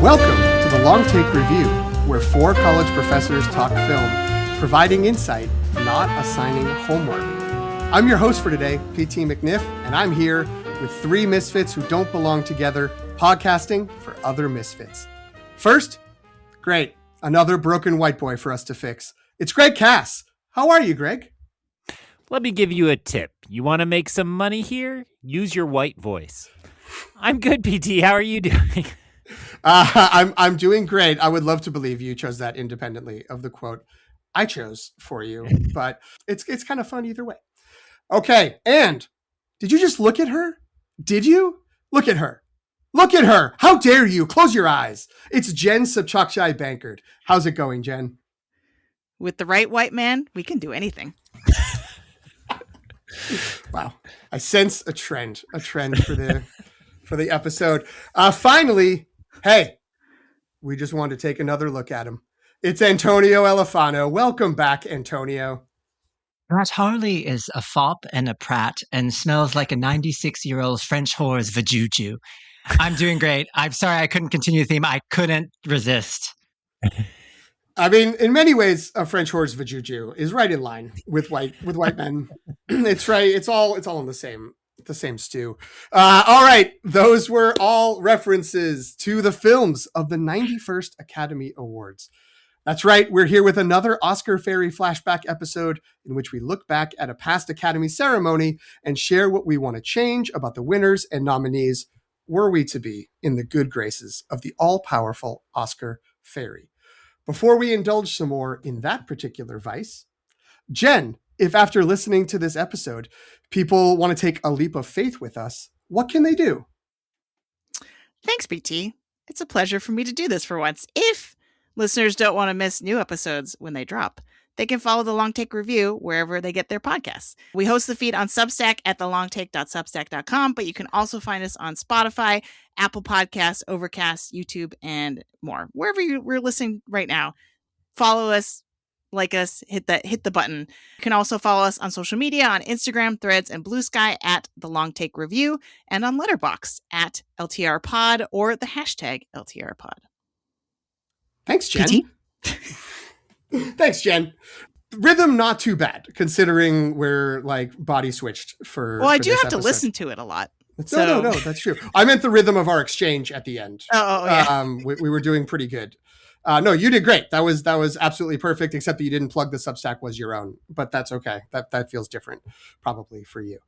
Welcome to the Long Take Review, where four college professors talk film, providing insight, not assigning homework. I'm your host for today, P.T. McNiff, and I'm here with three misfits who don't belong together, podcasting for other misfits. First, great, another broken white boy for us to fix. It's Greg Cass. How are you, Greg? Let me give you a tip. You want to make some money here? Use your white voice. I'm good, PT. How are you doing? I'm doing great. I would love to believe you chose that independently of the quote I chose for you, but it's kind of fun either way. Okay, and did you just look at her? Did you? Look at her. Look at her. How dare you? Close your eyes. It's Jen Subchakshai Bankard. How's it going, Jen? With the right white man, we can do anything. Wow. I sense a trend for the episode. Finally, hey, we just wanted to take another look at him. It's Antonio Elefano. Welcome back, Antonio. That Harley is a fop and a prat and smells like a 96-year-old French whore's vajuju. I'm doing great. I'm sorry I couldn't continue the theme. I couldn't resist. I mean, in many ways, a French whore's vajuju is right in line with white men. It's right. It's all in the same stew. All right. Those were all references to the films of the 91st Academy Awards. That's right. We're here with another Oscar Fairy Flashback episode in which we look back at a past Academy ceremony and share what we want to change about the winners and nominees were we to be in the good graces of the all-powerful Oscar Fairy. Before we indulge some more in that particular vice, Jen, if after listening to this episode, people want to take a leap of faith with us, what can they do? Thanks, BT. It's a pleasure for me to do this for once. If listeners don't want to miss new episodes when they drop, they can follow the Long Take Review wherever they get their podcasts. We host the feed on Substack at thelongtake.substack.com, but you can also find us on Spotify, Apple Podcasts, Overcast, YouTube, and more. Wherever we're listening right now, follow us, like us, hit the button. You can also follow us on social media on Instagram, Threads, and Blue Sky at The Long Take Review, and on Letterboxd at LTR Pod or the hashtag LTR Pod. Thanks, Jen. Thanks, Jen. Rhythm not too bad, considering we're like body switched for. Well, I for do this have to episode. listen to it a lot. No, that's true. I meant the rhythm of our exchange at the end. Oh yeah. We were doing pretty good. No, you did great. That was absolutely perfect, except that you didn't plug the Substack was your own, but that's okay. That feels different probably for you.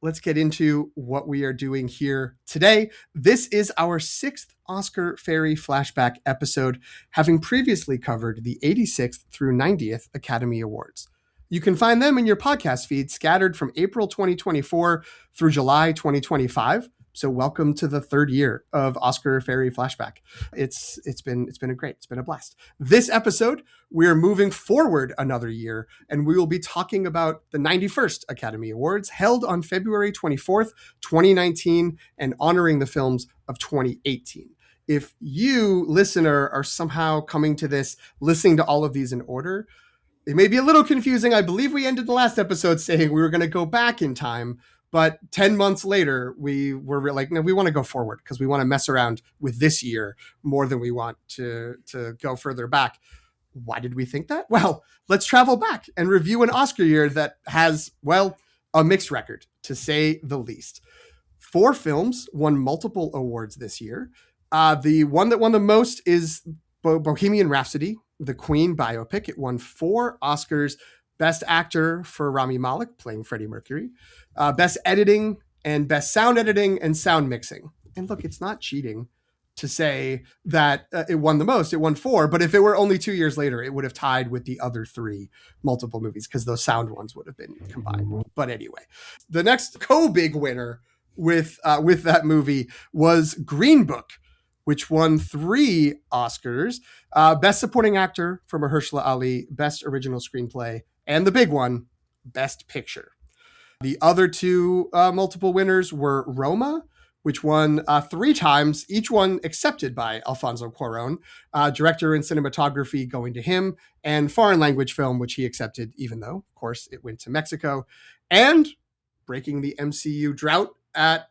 Let's get into what we are doing here today. This is our 6th Oscar Fairy Flashback episode, having previously covered the 86th through 90th Academy Awards. You can find them in your podcast feed scattered from April 2024 through July 2025. So welcome to the 3rd year of Oscar Fairy Flashback. It's been a blast. This episode, we're moving forward another year, and we will be talking about the 91st Academy Awards held on February 24th, 2019, and honoring the films of 2018. If you, listener, are somehow coming to this, listening to all of these in order, it may be a little confusing. I believe we ended the last episode saying we were going to go back in time, but 10 months later, we were like, no, we want to go forward because we want to mess around with this year more than we want to go further back. Why did we think that? Well, let's travel back and review an Oscar year that has, well, a mixed record, to say the least. 4 films won multiple awards this year. The one that won the most is Bohemian Rhapsody, the Queen biopic. It won 4 Oscars. Best Actor for Rami Malek, playing Freddie Mercury. Best Editing and Best Sound Editing and Sound Mixing. And look, it's not cheating to say that it won the most. It won 4, but if it were only 2 years later, it would have tied with the other 3 multiple movies because those sound ones would have been combined. But anyway, the next co-big winner with that movie was Green Book, which won 3 Oscars. Best Supporting Actor for Mahershala Ali, Best Original Screenplay, and the big one, Best Picture. The other 2 multiple winners were Roma, which won 3 times, each one accepted by Alfonso Cuaron, director and cinematography going to him, and foreign language film, which he accepted, even though, of course, it went to Mexico. And breaking the MCU drought at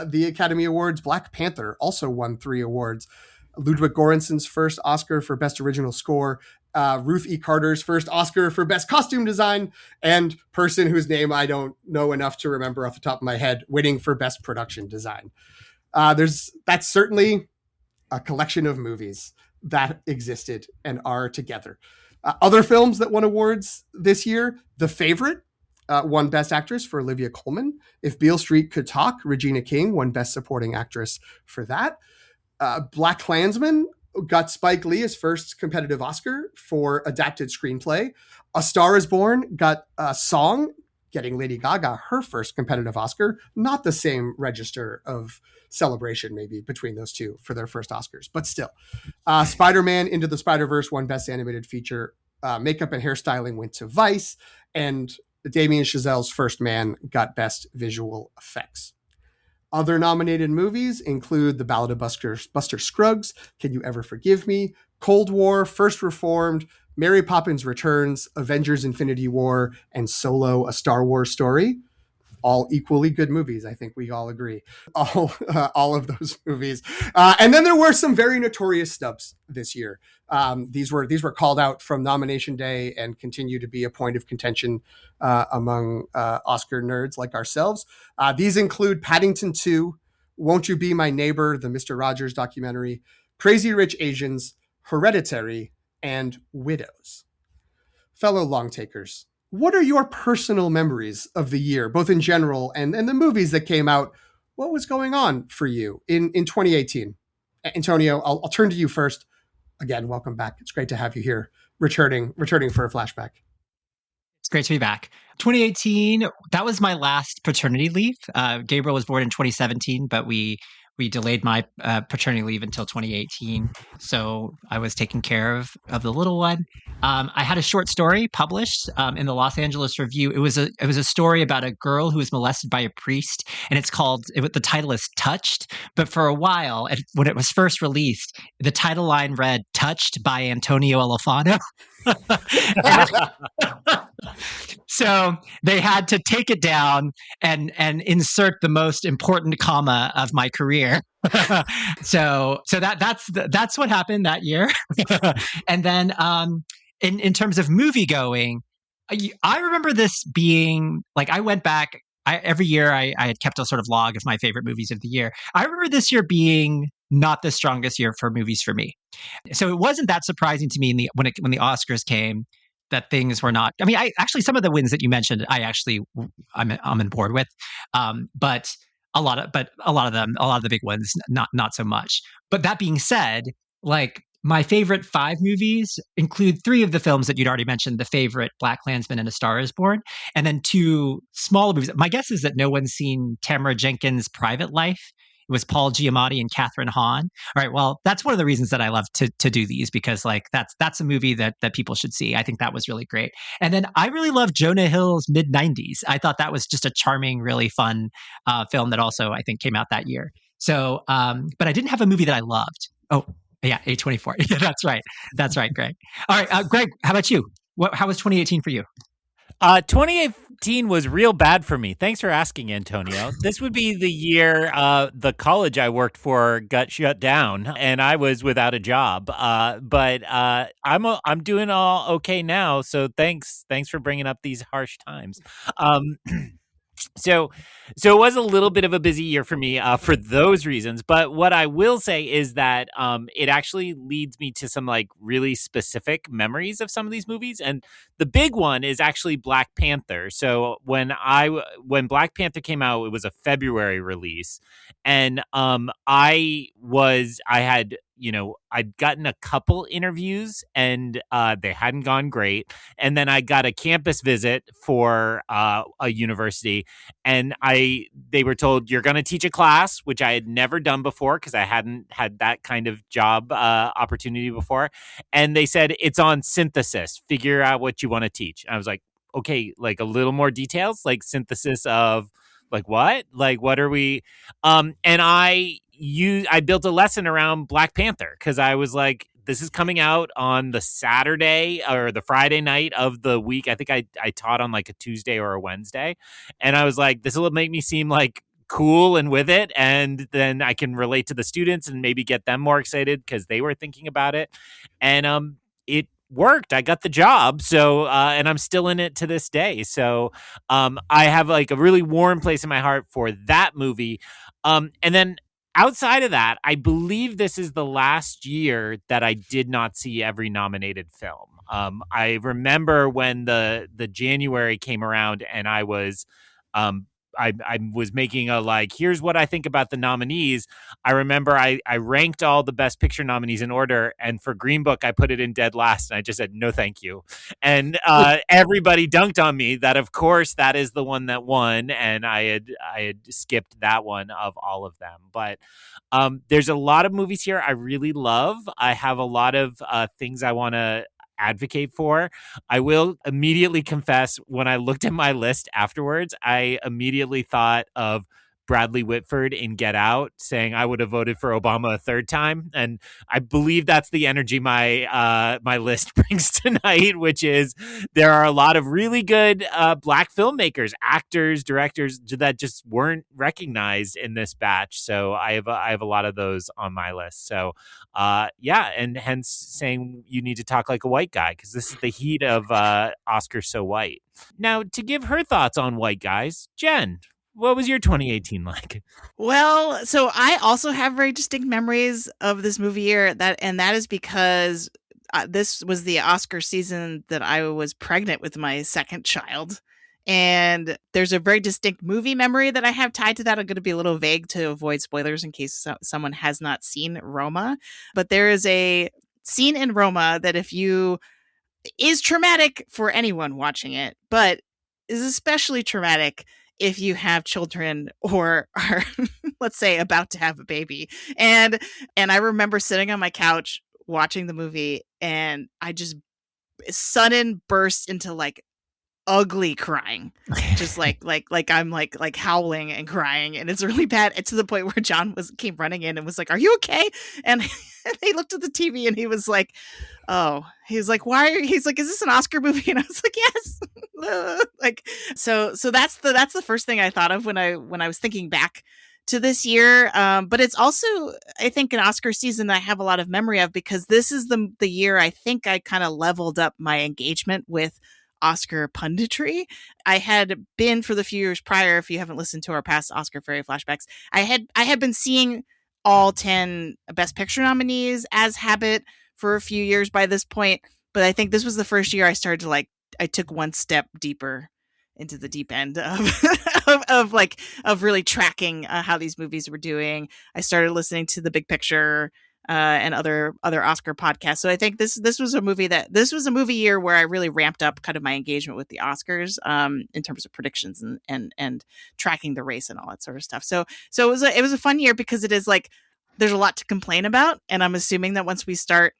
the Academy Awards, Black Panther also won 3 awards. Ludwig Göransson's first Oscar for Best Original Score, Ruth E. Carter's first Oscar for Best Costume Design, and person whose name I don't know enough to remember off the top of my head, winning for Best Production Design. That's certainly a collection of movies that existed and are together. Other films that won awards this year, The Favorite won Best Actress for Olivia Colman. If Beale Street Could Talk, Regina King won Best Supporting Actress for that. Black Klansman got Spike Lee his first competitive Oscar for adapted screenplay. A Star is Born got a song, getting Lady Gaga her first competitive Oscar. Not the same register of celebration maybe between those two for their first Oscars, but still. Spider-Man Into the Spider-Verse won Best Animated Feature. Makeup and hairstyling went to Vice, and Damien Chazelle's First Man got Best Visual Effects. Other nominated movies include The Ballad of Buster Scruggs, Can You Ever Forgive Me, Cold War, First Reformed, Mary Poppins Returns, Avengers Infinity War, and Solo, A Star Wars Story. All equally good movies, I think we all agree. All of those movies. And then there were some very notorious snubs this year. These were called out from nomination day and continue to be a point of contention among Oscar nerds like ourselves. These include Paddington 2, Won't You Be My Neighbor, the Mr. Rogers documentary, Crazy Rich Asians, Hereditary, and Widows. Fellow long takers, what are your personal memories of the year, both in general and the movies that came out? What was going on for you in 2018? Antonio, I'll turn to you first. Again, welcome back. It's great to have you here, returning for a flashback. It's great to be back. 2018, that was my last paternity leave. Gabriel was born in 2017, but we delayed my paternity leave until 2018. So I was taking care of the little one. I had a short story published in the Los Angeles Review. It was a story about a girl who was molested by a priest, and the title is Touched. But for a while, when it was first released, the title line read "Touched by Antonio Alfonso." So they had to take it down and insert the most important comma of my career. so that's what happened that year. And then in terms of movie going, I remember this being like, I went back. Every year I had kept a sort of log of my favorite movies of the year. I remember this year being not the strongest year for movies for me. So it wasn't that surprising to me when the Oscars came that things were not. I mean, some of the wins that you mentioned, I'm on board with, but a lot of the big ones, not so much. But that being said, like, my favorite 5 movies include 3 of the films that you'd already mentioned: The Favorite, Black Klansman, and A Star is Born, and then 2 smaller movies. My guess is that no one's seen Tamara Jenkins' Private Life. It was Paul Giamatti and Catherine Hahn. All right, well, that's one of the reasons that I love to do these, because like that's a movie that people should see. I think that was really great. And then I really love Jonah Hill's Mid-90s. I thought that was just a charming, really fun film that also I think came out that year. So, but I didn't have a movie that I loved. Oh, yeah, A24. Yeah, that's right. That's right, Greg. All right, Greg, how about you? How was 2018 for you? 2018 was real bad for me. Thanks for asking, Antonio. This would be the year the college I worked for got shut down, and I was without a job. But I'm doing all okay now. So thanks for bringing up these harsh times. So it was a little bit of a busy year for me for those reasons. But what I will say is that it actually leads me to some like really specific memories of some of these movies. And the big one is actually Black Panther. So when Black Panther came out, it was a February release. And I'd gotten a couple interviews and they hadn't gone great. And then I got a campus visit for a university, and they were told, you're going to teach a class, which I had never done before because I hadn't had that kind of job opportunity before. And they said, it's on synthesis. Figure out what you want to teach. And I was like, okay, like a little more details, like synthesis of like what? Like what are we? And I built a lesson around Black Panther because I was like, this is coming out on the Saturday or the Friday night of the week. I think I taught on like a Tuesday or a Wednesday. And I was like, this will make me seem like cool and with it, and then I can relate to the students and maybe get them more excited because they were thinking about it. And it worked. I got the job. So and I'm still in it to this day. So I have like a really warm place in my heart for that movie. And then outside of that, I believe this is the last year that I did not see every nominated film. I remember when the January came around and I was I was making a like, here's what I think about the nominees. I remember I ranked all the best picture nominees in order, and for Green Book I put it in dead last, and I just said no thank you. And everybody dunked on me that of course that is the one that won, and I had skipped that one of all of them. But there's a lot of movies here I really love. I have a lot of things I want to advocate for. I will immediately confess, when I looked at my list afterwards, I immediately thought of Bradley Whitford in Get Out saying I would have voted for Obama a third time. And I believe that's the energy my my list brings tonight, which is there are a lot of really good Black filmmakers, actors, directors that just weren't recognized in this batch. So I have a lot of those on my list. So yeah, and hence saying you need to talk like a white guy, because this is the heat of Oscar So White. Now, to give her thoughts on White Guys, Jen, what was your 2018 like? Well, so I also have very distinct memories of this movie year, and that is because this was the Oscar season that I was pregnant with my second child. And there's a very distinct movie memory that I have tied to that. I'm going to be a little vague to avoid spoilers in case someone has not seen Roma. But there is a scene in Roma that is traumatic for anyone watching it, but is especially traumatic if you have children or are, let's say, about to have a baby. And I remember sitting on my couch watching the movie, and I just sudden burst into like ugly crying, just like I'm like howling and crying, and it's really bad. It's to the point where John came running in and was like, "Are you okay?" And he looked at the TV and he was like, "Oh," he's like, he's like, "Is this an Oscar movie?" And I was like, "Yes." Like, so that's the first thing I thought of when I was thinking back to this year. But it's also, I think, an Oscar season I have a lot of memory of, because this is the year I think I kind of leveled up my engagement with Oscar punditry. I had been, for the few years prior, if you haven't listened to our past Oscar Fairy Flashbacks, I had been seeing all 10 Best Picture nominees as habit for a few years by this point. But I think this was the first year I started to I took one step deeper into the deep end of of really tracking how these movies were doing. I started listening to The Big Picture and other Oscar podcasts. So I think this was a movie year where I really ramped up kind of my engagement with the Oscars in terms of predictions and tracking the race and all that sort of stuff. So it was a fun year, because it is like there's a lot to complain about, and I'm assuming that once we start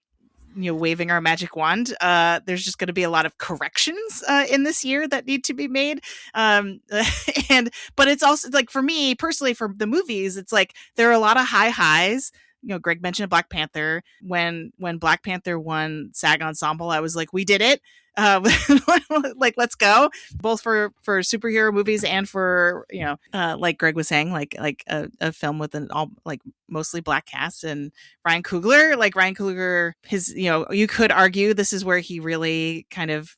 waving our magic wand, there's just going to be a lot of corrections in this year that need to be made. But it's also like, for me personally, for the movies, it's like there are a lot of highs. Greg mentioned Black Panther. When Black Panther won SAG Ensemble, I was like, we did it. Like, let's go, both for superhero movies and for like Greg was saying, like a film with an all like mostly Black cast. And Ryan Coogler, his you could argue this is where he really kind of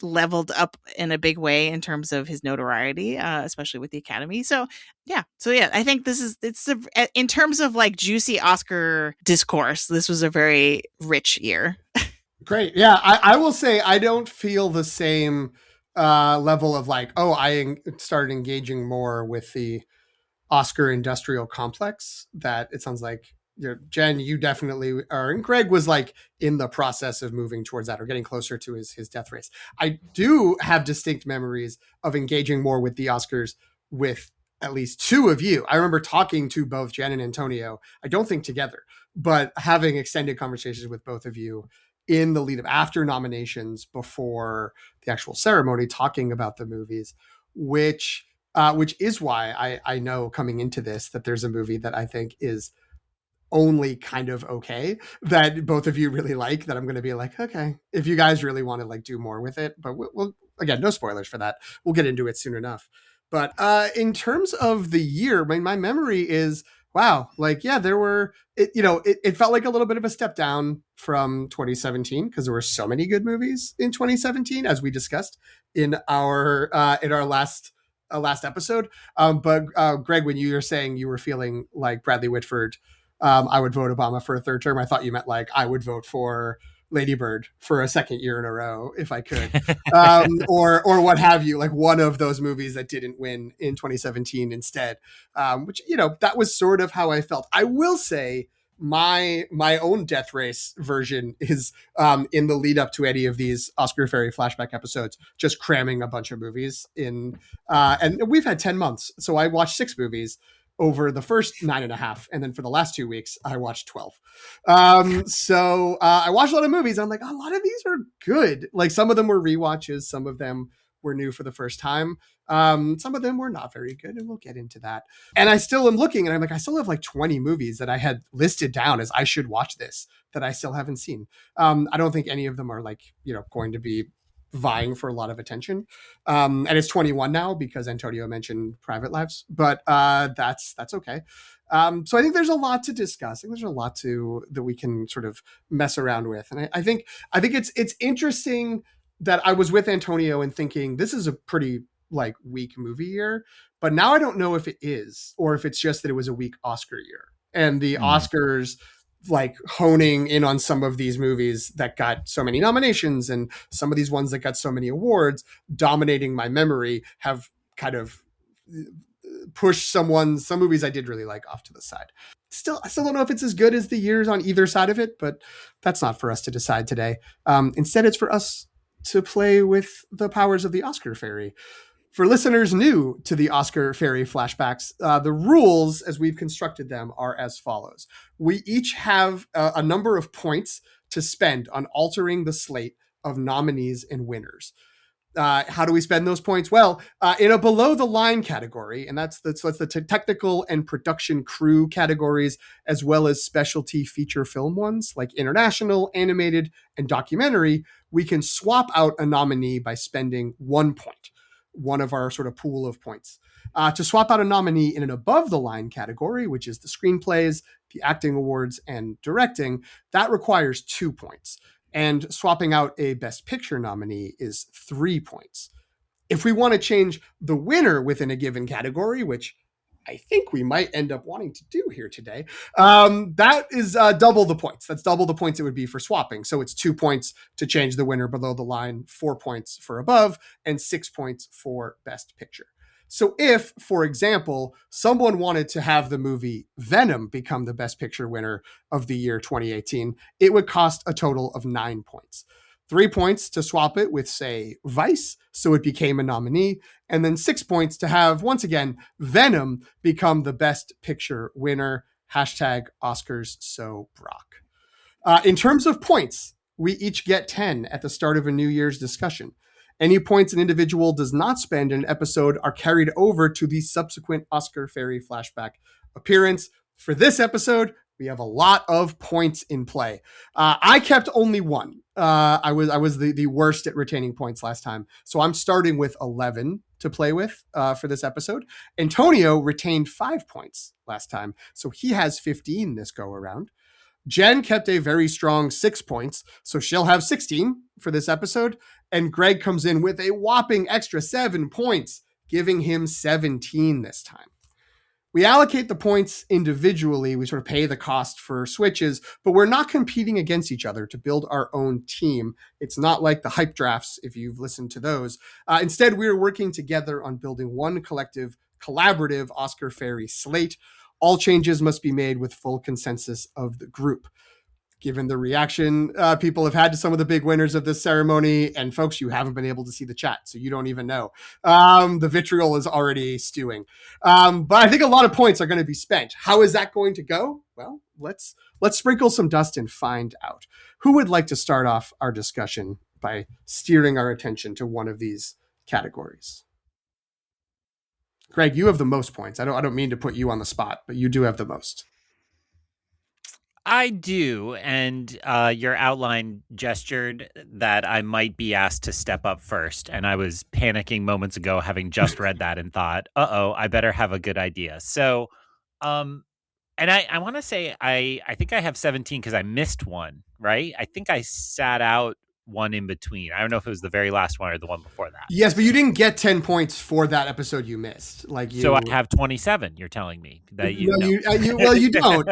leveled up in a big way in terms of his notoriety, especially with the Academy. So yeah, I think in terms of like juicy Oscar discourse, this was a very rich year. Great. Yeah, I will say I don't feel the same level of like, I started engaging more with the Oscar industrial complex that it sounds like Jen, you definitely are. And Greg was like in the process of moving towards that or getting closer to his death race. I do have distinct memories of engaging more with the Oscars with at least two of you. I remember talking to both Jen and Antonio, I don't think together, but having extended conversations with both of you in the lead up after nominations, before the actual ceremony, talking about the movies, which is why I know coming into this that there's a movie that I think is only kind of okay, that both of you really like, that I'm going to be like, okay, if you guys really want to like do more with it, but we'll again, no spoilers for that. We'll get into it soon enough. But in terms of the year, my memory is, wow, like, yeah, there were, it felt like a little bit of a step down from 2017 because there were so many good movies in 2017, as we discussed in our last episode. But Greg, when you were saying you were feeling like Bradley Whitford, I would vote Obama for a third term, I thought you meant like I would vote for Lady Bird for a second year in a row if I could, or what have you, like one of those movies that didn't win in 2017 instead, which, that was sort of how I felt. I will say my own death race version is in the lead up to any of these Oscar Fairy flashback episodes, just cramming a bunch of movies in, and we've had 10 months, so I watched 6 movies over the first 9.5, and then for the last 2 weeks I watched 12. So I watched a lot of movies. I'm like, a lot of these are good. Like, some of them were rewatches, some of them were new for the first time, some of them were not very good, and we'll get into that. And I still am looking, and I'm like, I still have like 20 movies that I had listed down as I should watch this that I still haven't seen. I don't think any of them are like, going to be vying for a lot of attention. And it's 21 now because Antonio mentioned Private Lives, but that's okay. So I think there's a lot to discuss. I think there's a lot that we can sort of mess around with. And I think it's interesting that I was with Antonio and thinking this is a pretty like weak movie year, but now I don't know if it is, or if it's just that it was a weak Oscar year and the Oscars like honing in on some of these movies that got so many nominations and some of these ones that got so many awards dominating my memory have kind of pushed some movies I did really like off to the side. I still don't know if it's as good as the years on either side of it, but that's not for us to decide today. Instead, it's for us to play with the powers of the Oscar Fairy. For listeners new to the Oscar Fairy Flashbacks, the rules as we've constructed them are as follows. We each have a number of points to spend on altering the slate of nominees and winners. How do we spend those points? Well, in a below the line category, and that's the technical and production crew categories, as well as specialty feature film ones like international, animated, and documentary, we can swap out a nominee by spending 1 point, one of our sort of pool of points. To swap out a nominee in an above the line category, which is the screenplays, the acting awards, and directing, that requires 2 points. And swapping out a Best Picture nominee is 3 points. If we want to change the winner within a given category, which I think we might end up wanting to do here today, that is double the points. That's double the points it would be for swapping. So it's 2 points to change the winner below the line, 4 points for above, and 6 points for Best Picture. So if, for example, someone wanted to have the movie Venom become the Best Picture winner of the year 2018, it would cost a total of 9 points. 3 points to swap it with, say, Vice, so it became a nominee, and then 6 points to have, once again, Venom become the Best Picture winner. #Oscars so Brock. In terms of points, we each get 10 at the start of a New Year's discussion. Any points an individual does not spend in an episode are carried over to the subsequent Oscar Fairy Flashback appearance. For this episode, we have a lot of points in play. I kept only 1. I was the worst at retaining points last time. So I'm starting with 11 to play with for this episode. Antonio retained 5 points last time, so he has 15 this go around. Jen kept a very strong 6 points, so she'll have 16 for this episode. And Greg comes in with a whopping extra 7 points, giving him 17 this time. We allocate the points individually. We sort of pay the cost for switches, but we're not competing against each other to build our own team. It's not like the hype drafts, if you've listened to those. Instead, we're working together on building one collective, collaborative Oscar Fairy slate. All changes must be made with full consensus of the group. Given the reaction people have had to some of the big winners of this ceremony, and folks, you haven't been able to see the chat, so you don't even know. The vitriol is already stewing. But I think a lot of points are going to be spent. How is that going to go? Well, let's sprinkle some dust and find out. Who would like to start off our discussion by steering our attention to one of these categories? Greg, you have the most points. I don't mean to put you on the spot, but you do have the most. I do, and your outline gestured that I might be asked to step up first, and I was panicking moments ago, having just read that and thought, "Uh-oh, I better have a good idea." So, um, and I want to say I think I have 17 because I missed one, right? I think I sat out one in between. I don't know if it was the very last one or the one before that. Yes, but you didn't get 10 points for that episode you missed. Like you, So I have 27. You're telling me that you no, know. well, you don't,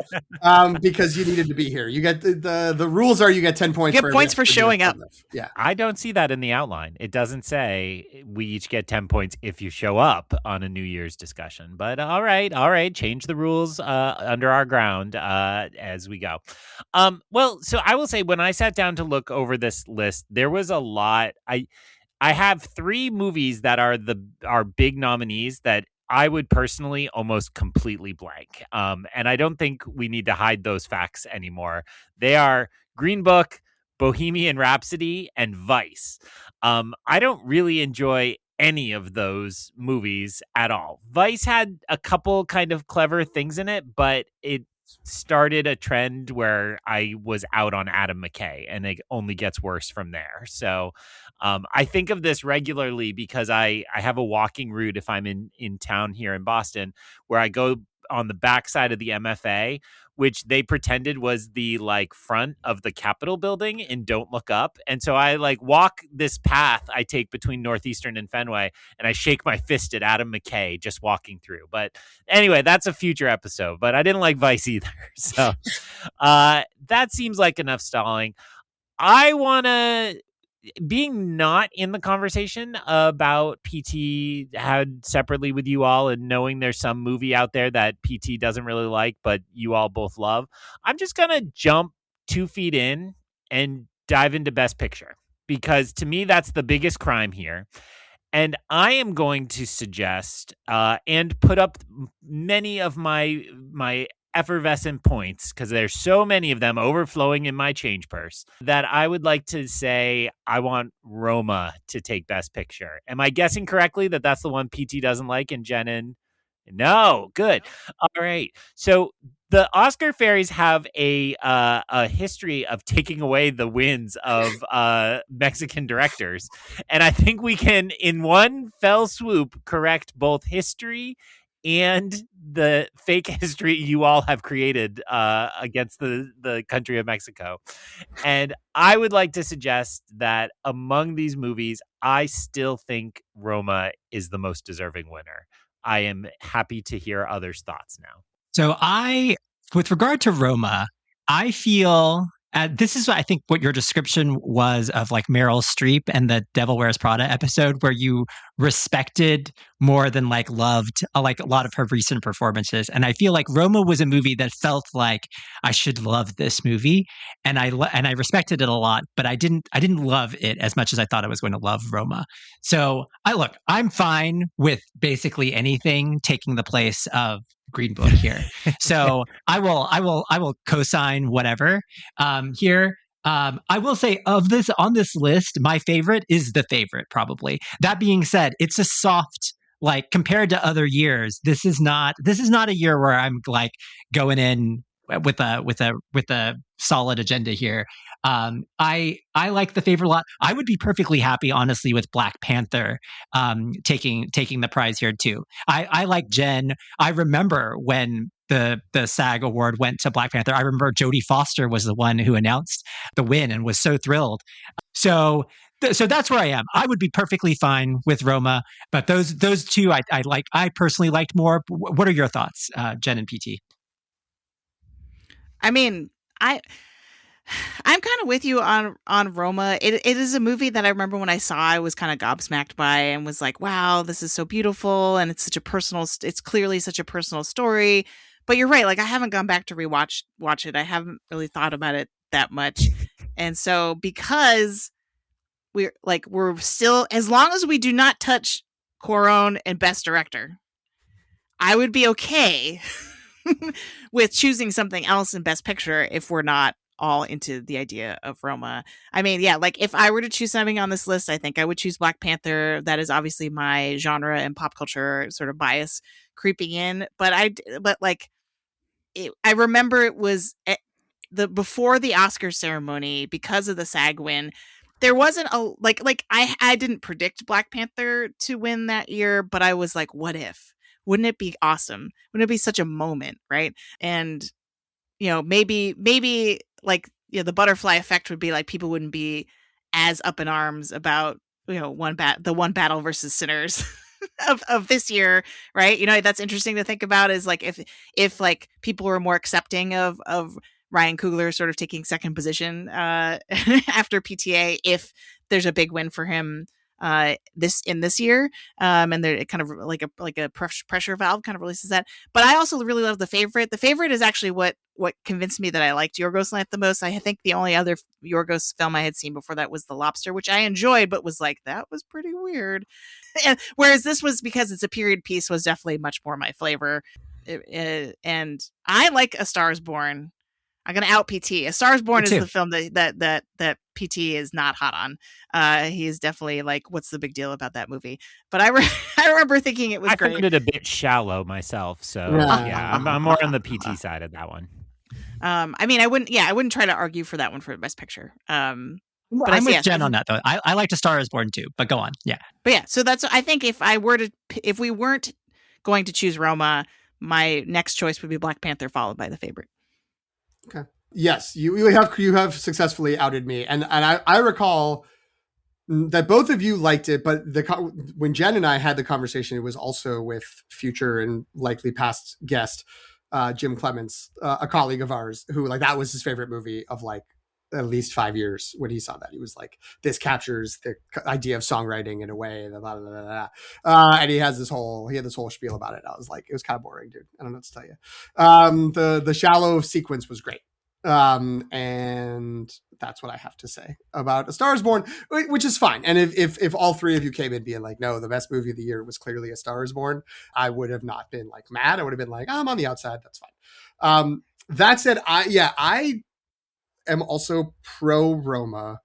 because you needed to be here. You get the rules are you get 10 points. You get points for showing up. Yeah, I don't see that in the outline. It doesn't say we each get 10 points if you show up on a New Year's discussion. But all right, change the rules under our ground as we go. Well, so I will say when I sat down to look over this list, there was a lot. I have 3 movies that are big nominees that I would personally almost completely blank. And I don't think we need to hide those facts anymore. They are Green Book, Bohemian Rhapsody, and Vice. I don't really enjoy any of those movies at all. Vice had a couple kind of clever things in it, but it started a trend where I was out on Adam McKay, and it only gets worse from there. So I think of this regularly because I have a walking route if I'm in town here in Boston, where I go on the backside of the MFA, which they pretended was the like front of the Capitol building in Don't Look Up. And so I like walk this path I take between Northeastern and Fenway, and I shake my fist at Adam McKay just walking through. But anyway, that's a future episode, but I didn't like Vice either. So that seems like enough stalling. I want to, being not in the conversation about PT had separately with you all, and knowing there's some movie out there that PT doesn't really like, but you all both love, I'm just going to jump 2 feet in and dive into Best Picture, because to me, that's the biggest crime here. And I am going to suggest and put up many of my effervescent points, because there's so many of them overflowing in my change purse, that I would like to say I want Roma to take Best Picture. Am I guessing correctly that that's the one PT doesn't like and Jen? No, good. All right. So the Oscar fairies have a history of taking away the wins of Mexican directors, and I think we can, in one fell swoop, correct both history and the fake history you all have created against the country of Mexico. And I would like to suggest that among these movies, I still think Roma is the most deserving winner. I am happy to hear others' thoughts now. So with regard to Roma, I feel this is, I think, what your description was of like Meryl Streep and the Devil Wears Prada episode, where you respected more than like loved like a lot of her recent performances. And I feel like Roma was a movie that felt like I should love this movie, and I respected it a lot, but I didn't love it as much as I thought I was going to love Roma. So I'm fine with basically anything taking the place of Green Book here. So I will co-sign whatever here. I will say of this on this list, my favorite is The Favorite, probably. That being said, it's a soft, like compared to other years, this is not a year where I'm like going in with a solid agenda here. I like The Favorite a lot. I would be perfectly happy, honestly, with Black Panther taking the prize here too. I like Jen. I remember when the SAG award went to Black Panther. I remember Jodie Foster was the one who announced the win and was so thrilled. So that's where I am. I would be perfectly fine with Roma, but those 2 I personally liked more. What are your thoughts, Jen and PT? I mean, I'm kind of with you on Roma. It is a movie that I remember when I saw, I was kind of gobsmacked by and was like, wow, this is so beautiful. And it's clearly such a personal story. But you're right. Like, I haven't gone back to watch it. I haven't really thought about it that much. And so because we're still, as long as we do not touch Cuaron and Best Director, I would be okay with choosing something else in Best Picture if we're not all into the idea of Roma. I mean, yeah, like if I were to choose something on this list, I think I would choose Black Panther. That is obviously my genre and pop culture sort of bias creeping in. But I remember it was before the Oscar ceremony, because of the SAG win, there wasn't a like I didn't predict Black Panther to win that year, but I was like, what if? Wouldn't it be awesome? Wouldn't it be such a moment, right? And maybe like the butterfly effect would be like people wouldn't be as up in arms about the one battle versus Sinners of this year, right? That's interesting to think about, is like if like people were more accepting of Ryan Coogler sort of taking second position after PTA, if there's a big win for him this year, and they're kind of like a pressure valve kind of releases that. But I also really love The Favorite. The Favorite is actually what convinced me that I liked Yorgos Lanthimos the most. I think the only other Yorgos film I had seen before that was The Lobster, which I enjoyed, but was like, that was pretty weird. And whereas this was, because it's a period piece, was definitely much more my flavor. And I like A Star Is Born. I'm gonna out PT. A Star Is Born is the film that PT is not hot on. He is definitely like, what's the big deal about that movie? But I remember thinking it was great. I found it a bit shallow myself, so yeah, I'm more on the PT side of that one. I mean, I wouldn't try to argue for that one for Best Picture. But I'm with Jen on that though. I like A Star Is Born too, but go on. Yeah. But yeah, so that's, I think if we weren't going to choose Roma, my next choice would be Black Panther, followed by The Favorite. Okay. Yes, you have successfully outed me, and I recall that both of you liked it, but when Jen and I had the conversation, it was also with future and likely past guest Jim Clements, a colleague of ours, who like that was his favorite movie of like at least 5 years. When he saw that, he was like, "This captures the idea of songwriting in a way." Blah, blah, blah, blah. And he had this whole spiel about it. I was like, it was kind of boring, dude. I don't know what to tell you. The shallow sequence was great. And that's what I have to say about A Star Is Born, which is fine. And if all three of you came in being like, no, the best movie of the year was clearly A Star Is Born, I would have not been like mad. I would have been like, I'm on the outside. That's fine. That said, I am also pro Roma.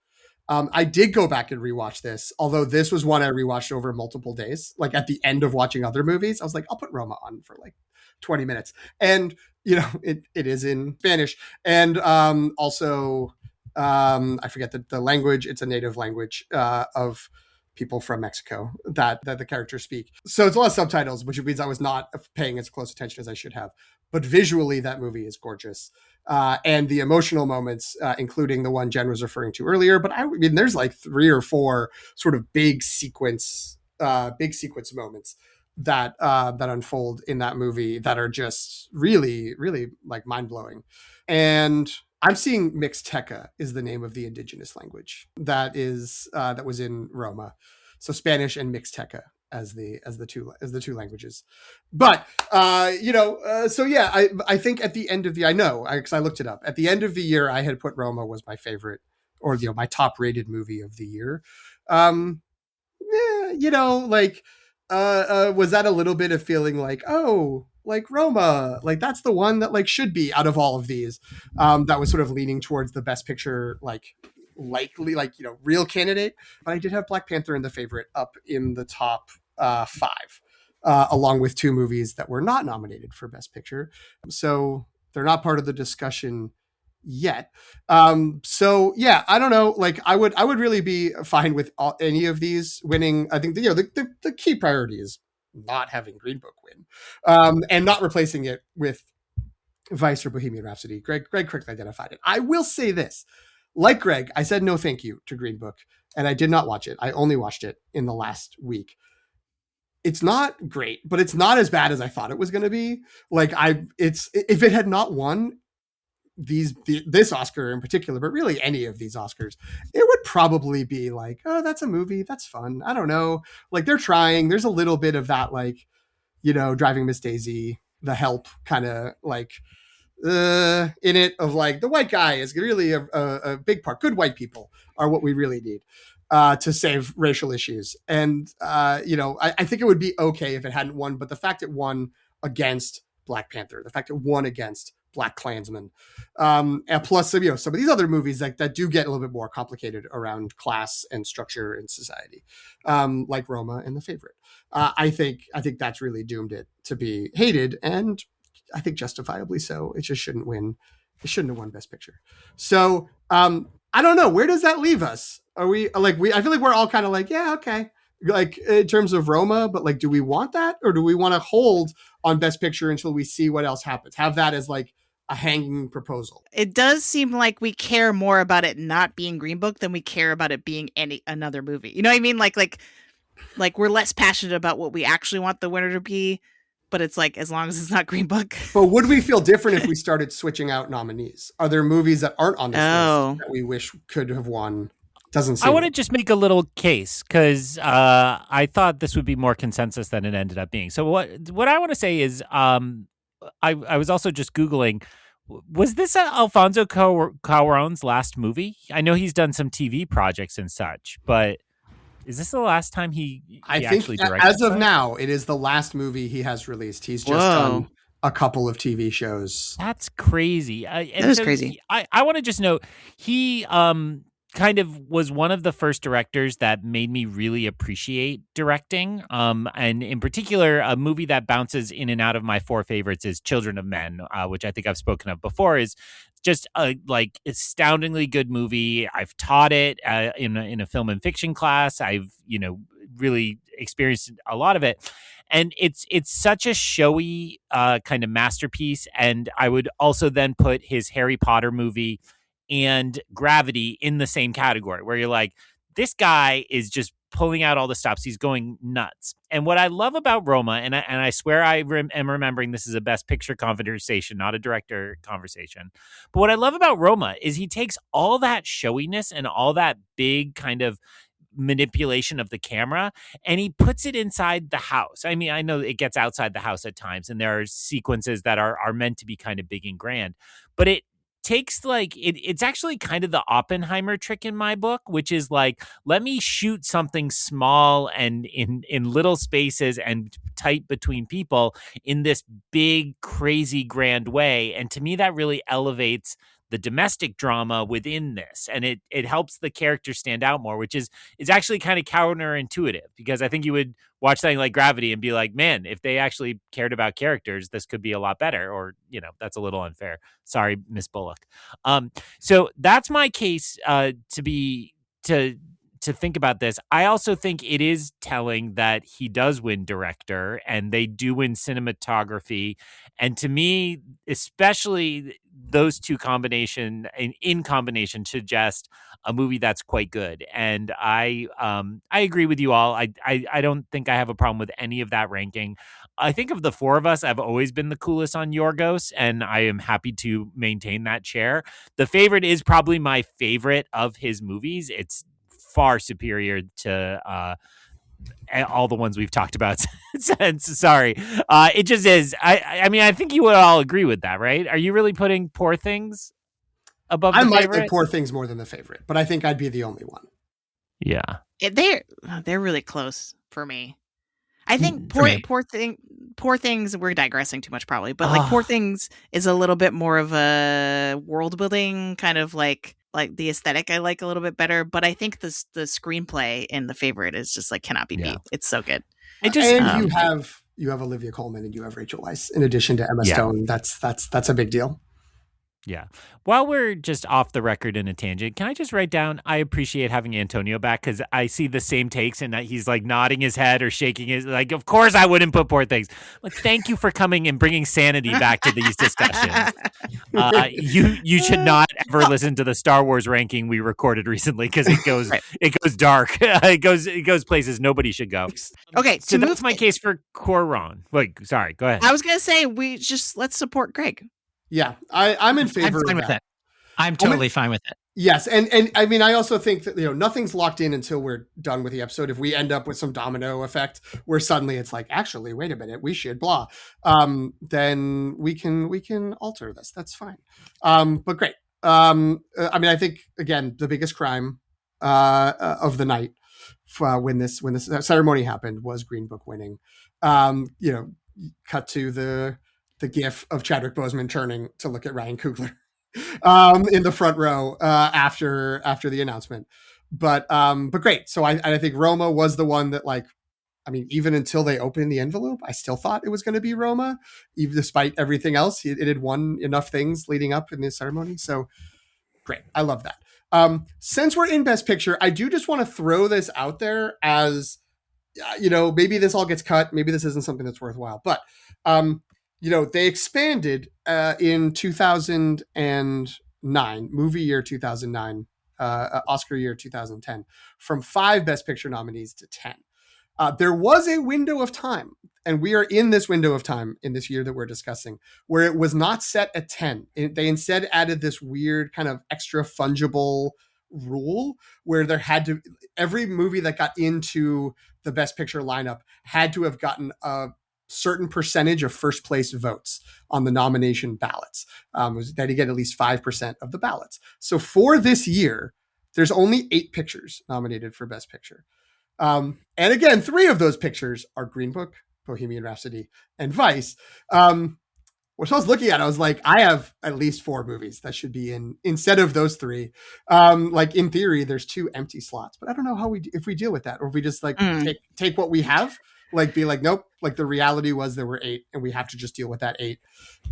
I did go back and rewatch this, although this was one I rewatched over multiple days. Like at the end of watching other movies, I was like, I'll put Roma on for like 20 minutes. And it is in Spanish. And also, I forget the language. It's a native language of people from Mexico that the characters speak. So it's a lot of subtitles, which means I was not paying as close attention as I should have. But visually, that movie is gorgeous. And the emotional moments, including the one Jen was referring to earlier. But I mean, there's like 3 or 4 sort of big sequence moments that unfold in that movie that are just really, really like mind blowing. And I'm seeing Mixteca is the name of the indigenous language that was in Roma. So Spanish and Mixteca as the two languages. But so yeah, I think at the end of because I looked it up. At the end of the year, I had put Roma was my favorite, or my top rated movie of the year. Was that a little bit of feeling like, oh, like Roma, like that's the one that like should be out of all of these, that was sort of leaning towards the best picture, like likely, like, real candidate. But I did have Black Panther and The Favorite up in the top 5, along with 2 movies that were not nominated for Best Picture. So they're not part of the discussion yet. So yeah, I don't know. Like I would really be fine with any of these winning. I think the key priority is not having Green Book win, and not replacing it with Vice or Bohemian Rhapsody. Greg correctly identified it. I will say this, like Greg, I said no thank you to Green Book, and I did not watch it. I only watched it in the last week. It's not great, but it's not as bad as I thought it was going to be. Like if it had not won this Oscar in particular, but really any of these Oscars, it would probably be like, oh, that's a movie, that's fun. I don't know. Like they're trying. There's a little bit of that, like, Driving Miss Daisy, The Help kind of like in it, of like the white guy is really a big part. Good white people are what we really need to save racial issues. And I think it would be okay if it hadn't won, but the fact it won against Black Panther, the fact it won against Black Klansman, and plus some of these other movies that do get a little bit more complicated around class and structure in society, like Roma and The Favorite. I think that's really doomed it to be hated, and I think justifiably so. It just shouldn't win It shouldn't have won Best Picture. So I don't know. Where does that leave us? Are we like I feel like we're all kind of like, yeah, okay. Like in terms of Roma, but like, do we want that, or do we want to hold on Best Picture until we see what else happens? Have that as like a hanging proposal. It does seem like we care more about it not being Green Book than we care about it being another movie. You know what I mean? Like we're less passionate about what we actually want the winner to be, but it's like, as long as it's not Green Book. But would we feel different if we started switching out nominees? Are there movies that aren't on this list that we wish could have won? Doesn't seem. I want to just make a little case because I thought this would be more consensus than it ended up being. So what I want to say is I was also just Googling, was this Alfonso Cuaron's last movie? I know he's done some TV projects and such, but is this the last time he think actually directed? As of now, it is the last movie he has released. He's just done a couple of TV shows. That's crazy. That is crazy. I want to just note, he kind of was one of the first directors that made me really appreciate directing. And in particular, a movie that bounces in and out of my four favorites is Children of Men, which I think I've spoken of before, is just a like astoundingly good kind I've taught it in a film and fiction class. I've, really experienced a lot of it. And it's such a showy kind of masterpiece. And I would also then put his Harry Potter movie and Gravity in the same category, where you're like, this guy is just pulling out all the stops. He's going nuts. And what I love about Roma, and I swear I am remembering this is a Best Picture conversation, not a director conversation. But what I love about Roma is he takes all that showiness and all that big kind of manipulation of the camera, and he puts it inside the house. I mean, I know it gets outside the house at times, and there are sequences that are meant to be kind of big and grand, but it takes like it's actually kind of the Oppenheimer trick in my book, which is like, let me shoot something small and in little spaces and tight between people in this big, crazy, grand way. And to me, that really elevates the domestic drama within this, and it helps the character stand out more, which is actually kind of counterintuitive, because I think you would watch something like Gravity and be like, man, if they actually cared about characters, this could be a lot better. Or, that's a little unfair. Sorry, Miss Bullock. So that's my case to think about this. I also think it is telling that he does win director and they do win cinematography. And to me, especially those two in combination suggest a movie that's quite good. And I agree with you all. I don't think I have a problem with any of that ranking. I think of the four of us, I've always been the coolest on Yorgos, and I am happy to maintain that chair. The Favorite is probably my favorite of his movies. It's far superior to all the ones we've talked about since. Sorry. It just is. I mean, I think you would all agree with that, right? Are you really putting Poor Things above the Favorite? I might like Poor Things more than The Favorite, but I think I'd be the only one. Yeah. They're really close for me. I think Poor Things, we're digressing too much probably, but like Poor Things is a little bit more of a world building kind of like the aesthetic I like a little bit better, but I think the screenplay in The Favorite is just like cannot be beat. It's so good. You have Olivia Colman and you have Rachel Weisz in addition to Emma Stone. That's a big deal. Yeah. While we're just off the record in a tangent, can I just write down, I appreciate having Antonio back, because I see the same takes and he's like nodding his head or shaking his, like, of course I wouldn't put Poor Things. Like, thank you for coming and bringing sanity back to these discussions. You should not ever listen to the Star Wars ranking we recorded recently, because it goes dark. it goes places nobody should go. Okay, so that's my case for Cuaron. Wait, sorry, go ahead. I was gonna say let's support Greg. Yeah, I'm in favor I'm fine of with it. I'm totally fine with it. Yes, and I mean, I also think that nothing's locked in until we're done with the episode. If we end up with some domino effect where suddenly it's like, actually, wait a minute, we should blah, then we can alter this. That's fine. But great. I mean, I think again, the biggest crime of the night when this ceremony happened was Green Book winning. Cut to the gif of Chadwick Boseman turning to look at Ryan Coogler in the front row after the announcement. But great. So I think Roma was the one that like I mean, even until they opened the envelope, I still thought it was going to be Roma, even despite everything else. It had won enough things leading up in the ceremony. So great. I love that. Since we're in Best Picture, I do just want to throw this out there as, maybe this all gets cut. Maybe this isn't something that's worthwhile. But, they expanded in 2009, movie year 2009, Oscar year 2010, from 5 Best Picture nominees to 10. There was a window of time, and we are in this window of time in this year that we're discussing, where it was not set at 10. They instead added this weird kind of extra fungible rule where every movie that got into the Best Picture lineup had to have gotten a certain percentage of first place votes on the nomination ballots. That you get at least 5% of the ballots. So for this year, there's only 8 pictures nominated for Best Picture. And again, 3 of those pictures are Green Book, Bohemian Rhapsody, and Vice. Which I was looking at, I was like, I have at least 4 movies that should be in instead of those 3. Like in theory, there's 2 empty slots, but I don't know if we deal with that, or if we just like take what we have, like be like, nope, like the reality was there were 8 and we have to just deal with that 8.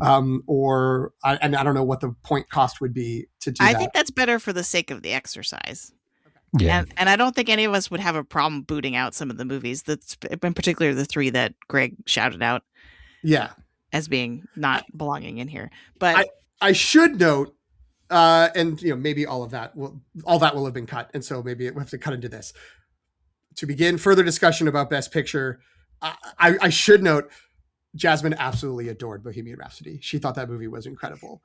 I don't know what the point cost would be to do that. I think that's better for the sake of the exercise. Yeah. And I don't think any of us would have a problem booting out some of the movies, that's in particular the 3 that Greg shouted out. Yeah. As being not belonging in here. But I should note, and maybe all that will have been cut. And so maybe we have to cut into this. To begin further discussion about Best Picture, I should note, Jasmine absolutely adored Bohemian Rhapsody. She thought that movie was incredible.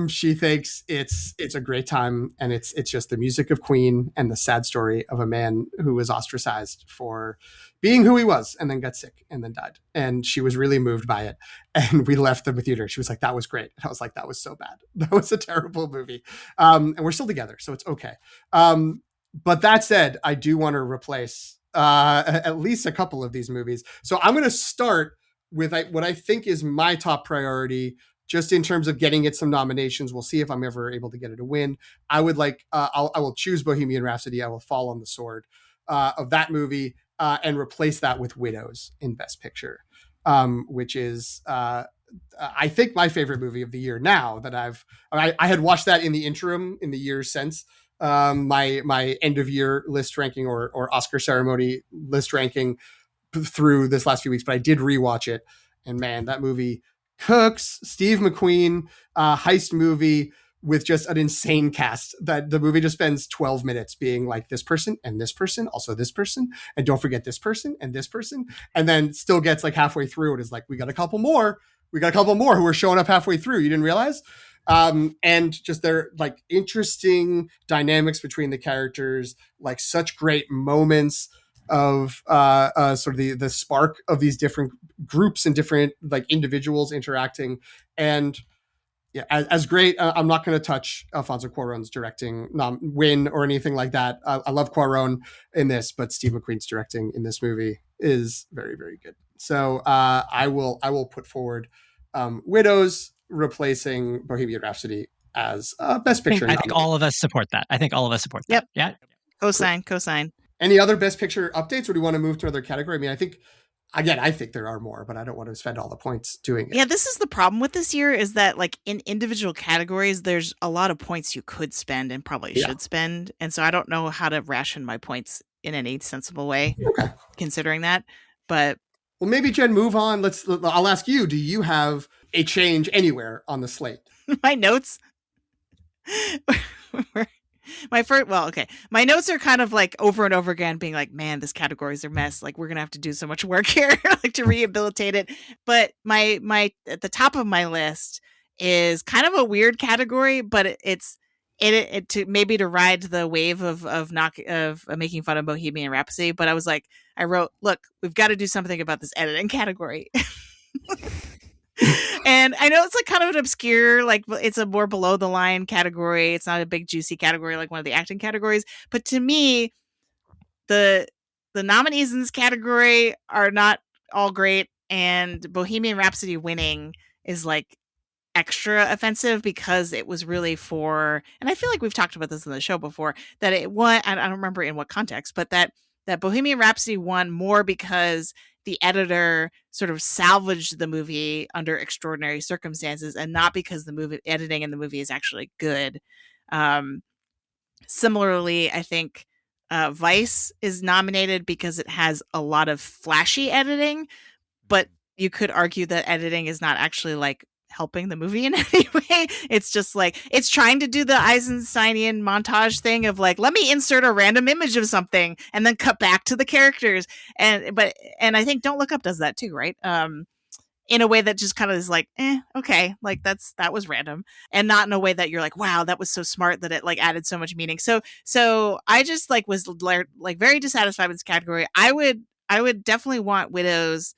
She thinks it's a great time, and it's just the music of Queen and the sad story of a man who was ostracized for being who he was and then got sick and then died. And she was really moved by it. And we left the theater. She was like, that was great. And I was like, that was so bad. That was a terrible movie. And we're still together, so it's okay. But that said, I do want to replace at least a couple of these movies. So I'm going to start with what I think is my top priority, just in terms of getting it some nominations. We'll see if I'm ever able to get it a win. I would like, I will choose Bohemian Rhapsody. I will fall on the sword of that movie and replace that with Widows in Best Picture, which is, I think, my favorite movie of the year now that I had watched that in the interim in the years since. My end of year list ranking or Oscar ceremony list ranking through this last few weeks, but I did rewatch it, and man, that movie cooks. Steve McQueen, heist movie with just an insane cast that the movie just spends 12 minutes being like this person and this person, also this person, and don't forget this person and this person, and then still gets like halfway through and is like, we got a couple more who are showing up halfway through. You didn't realize? And just their like interesting dynamics between the characters, like such great moments of sort of the spark of these different groups and different like individuals interacting. And yeah, as great. I'm not going to touch Alfonso Cuaron's directing win or anything like that. I love Cuaron in this, but Steve McQueen's directing in this movie is very, very good. So I will put forward Widows replacing Bohemian Rhapsody as Best Picture. I think all of us support that. Yep. Yeah. Cosign. Any other Best Picture updates, or do you want to move to another category? I mean, I think there are more, but I don't want to spend all the points doing it. Yeah, this is the problem with this year, is that like in individual categories, there's a lot of points you could spend and probably should spend. And so I don't know how to ration my points in any sensible way, considering that. But well, maybe Jen, move on. I'll ask you, do you have a change anywhere on the slate? My notes. My notes are kind of like over and over again being like, man, this category's a mess. Like, we're going to have to do so much work here like to rehabilitate it. But my at the top of my list is kind of a weird category, but it's to ride the wave of making fun of Bohemian Rhapsody. But I wrote, look, we've got to do something about this editing category. And I know it's like kind of an obscure, like it's a more below the line category. It's not a big juicy category like one of the acting categories. But to me, the nominees in this category are not all great, and Bohemian Rhapsody winning is like extra offensive because it was really for, and I feel like we've talked about this in the show before, that it won, I don't remember in what context, but that that Bohemian Rhapsody won more because the editor sort of salvaged the movie under extraordinary circumstances, and not because the movie editing in the movie is actually good. Similarly, I think Vice is nominated because it has a lot of flashy editing, but you could argue that editing is not actually like helping the movie in any way. It's just like it's trying to do the Eisensteinian montage thing of like, let me insert a random image of something and then cut back to the characters. And I think Don't Look Up does that too, right? In a way that just kind of is like, okay, like that was random, and not in a way that you're like, wow, that was so smart that it like added so much meaning. So I just like was like very dissatisfied with this category. I would definitely want Widows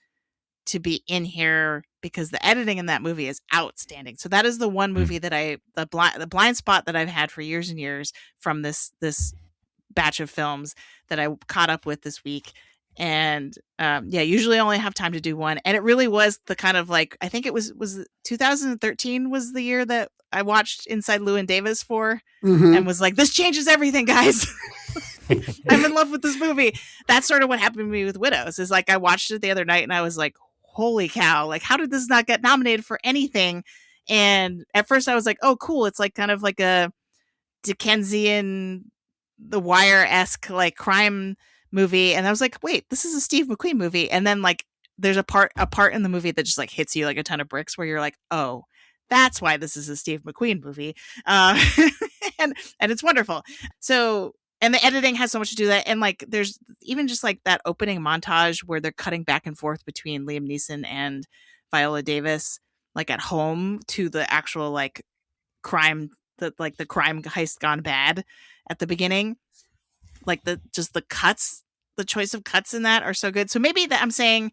to be in here because the editing in that movie is outstanding. So that is the one movie that the blind spot that I've had for years and years from this batch of films that I caught up with this week. And usually I only have time to do one, and it really was the kind of like, I think it was 2013 was the year that I watched Inside Llewyn Davis for, and was like, this changes everything, guys. I'm in love with this movie. That's sort of what happened to me with Widows, is like I watched it the other night and I was like, holy cow, like how did this not get nominated for anything? And at first I was like, oh cool, it's like kind of like a Dickensian The Wire-esque like crime movie, and I was like, wait, this is a Steve McQueen movie. And then like there's a part in the movie that just like hits you like a ton of bricks, where you're like, oh, that's why this is a Steve McQueen movie. And it's wonderful. So, and the editing has so much to do with that. And like there's even just like that opening montage where they're cutting back and forth between Liam Neeson and Viola Davis, like at home, to the actual like crime, the crime heist gone bad at the beginning. Like the cuts, the choice of cuts in that are so good. So maybe that I'm saying,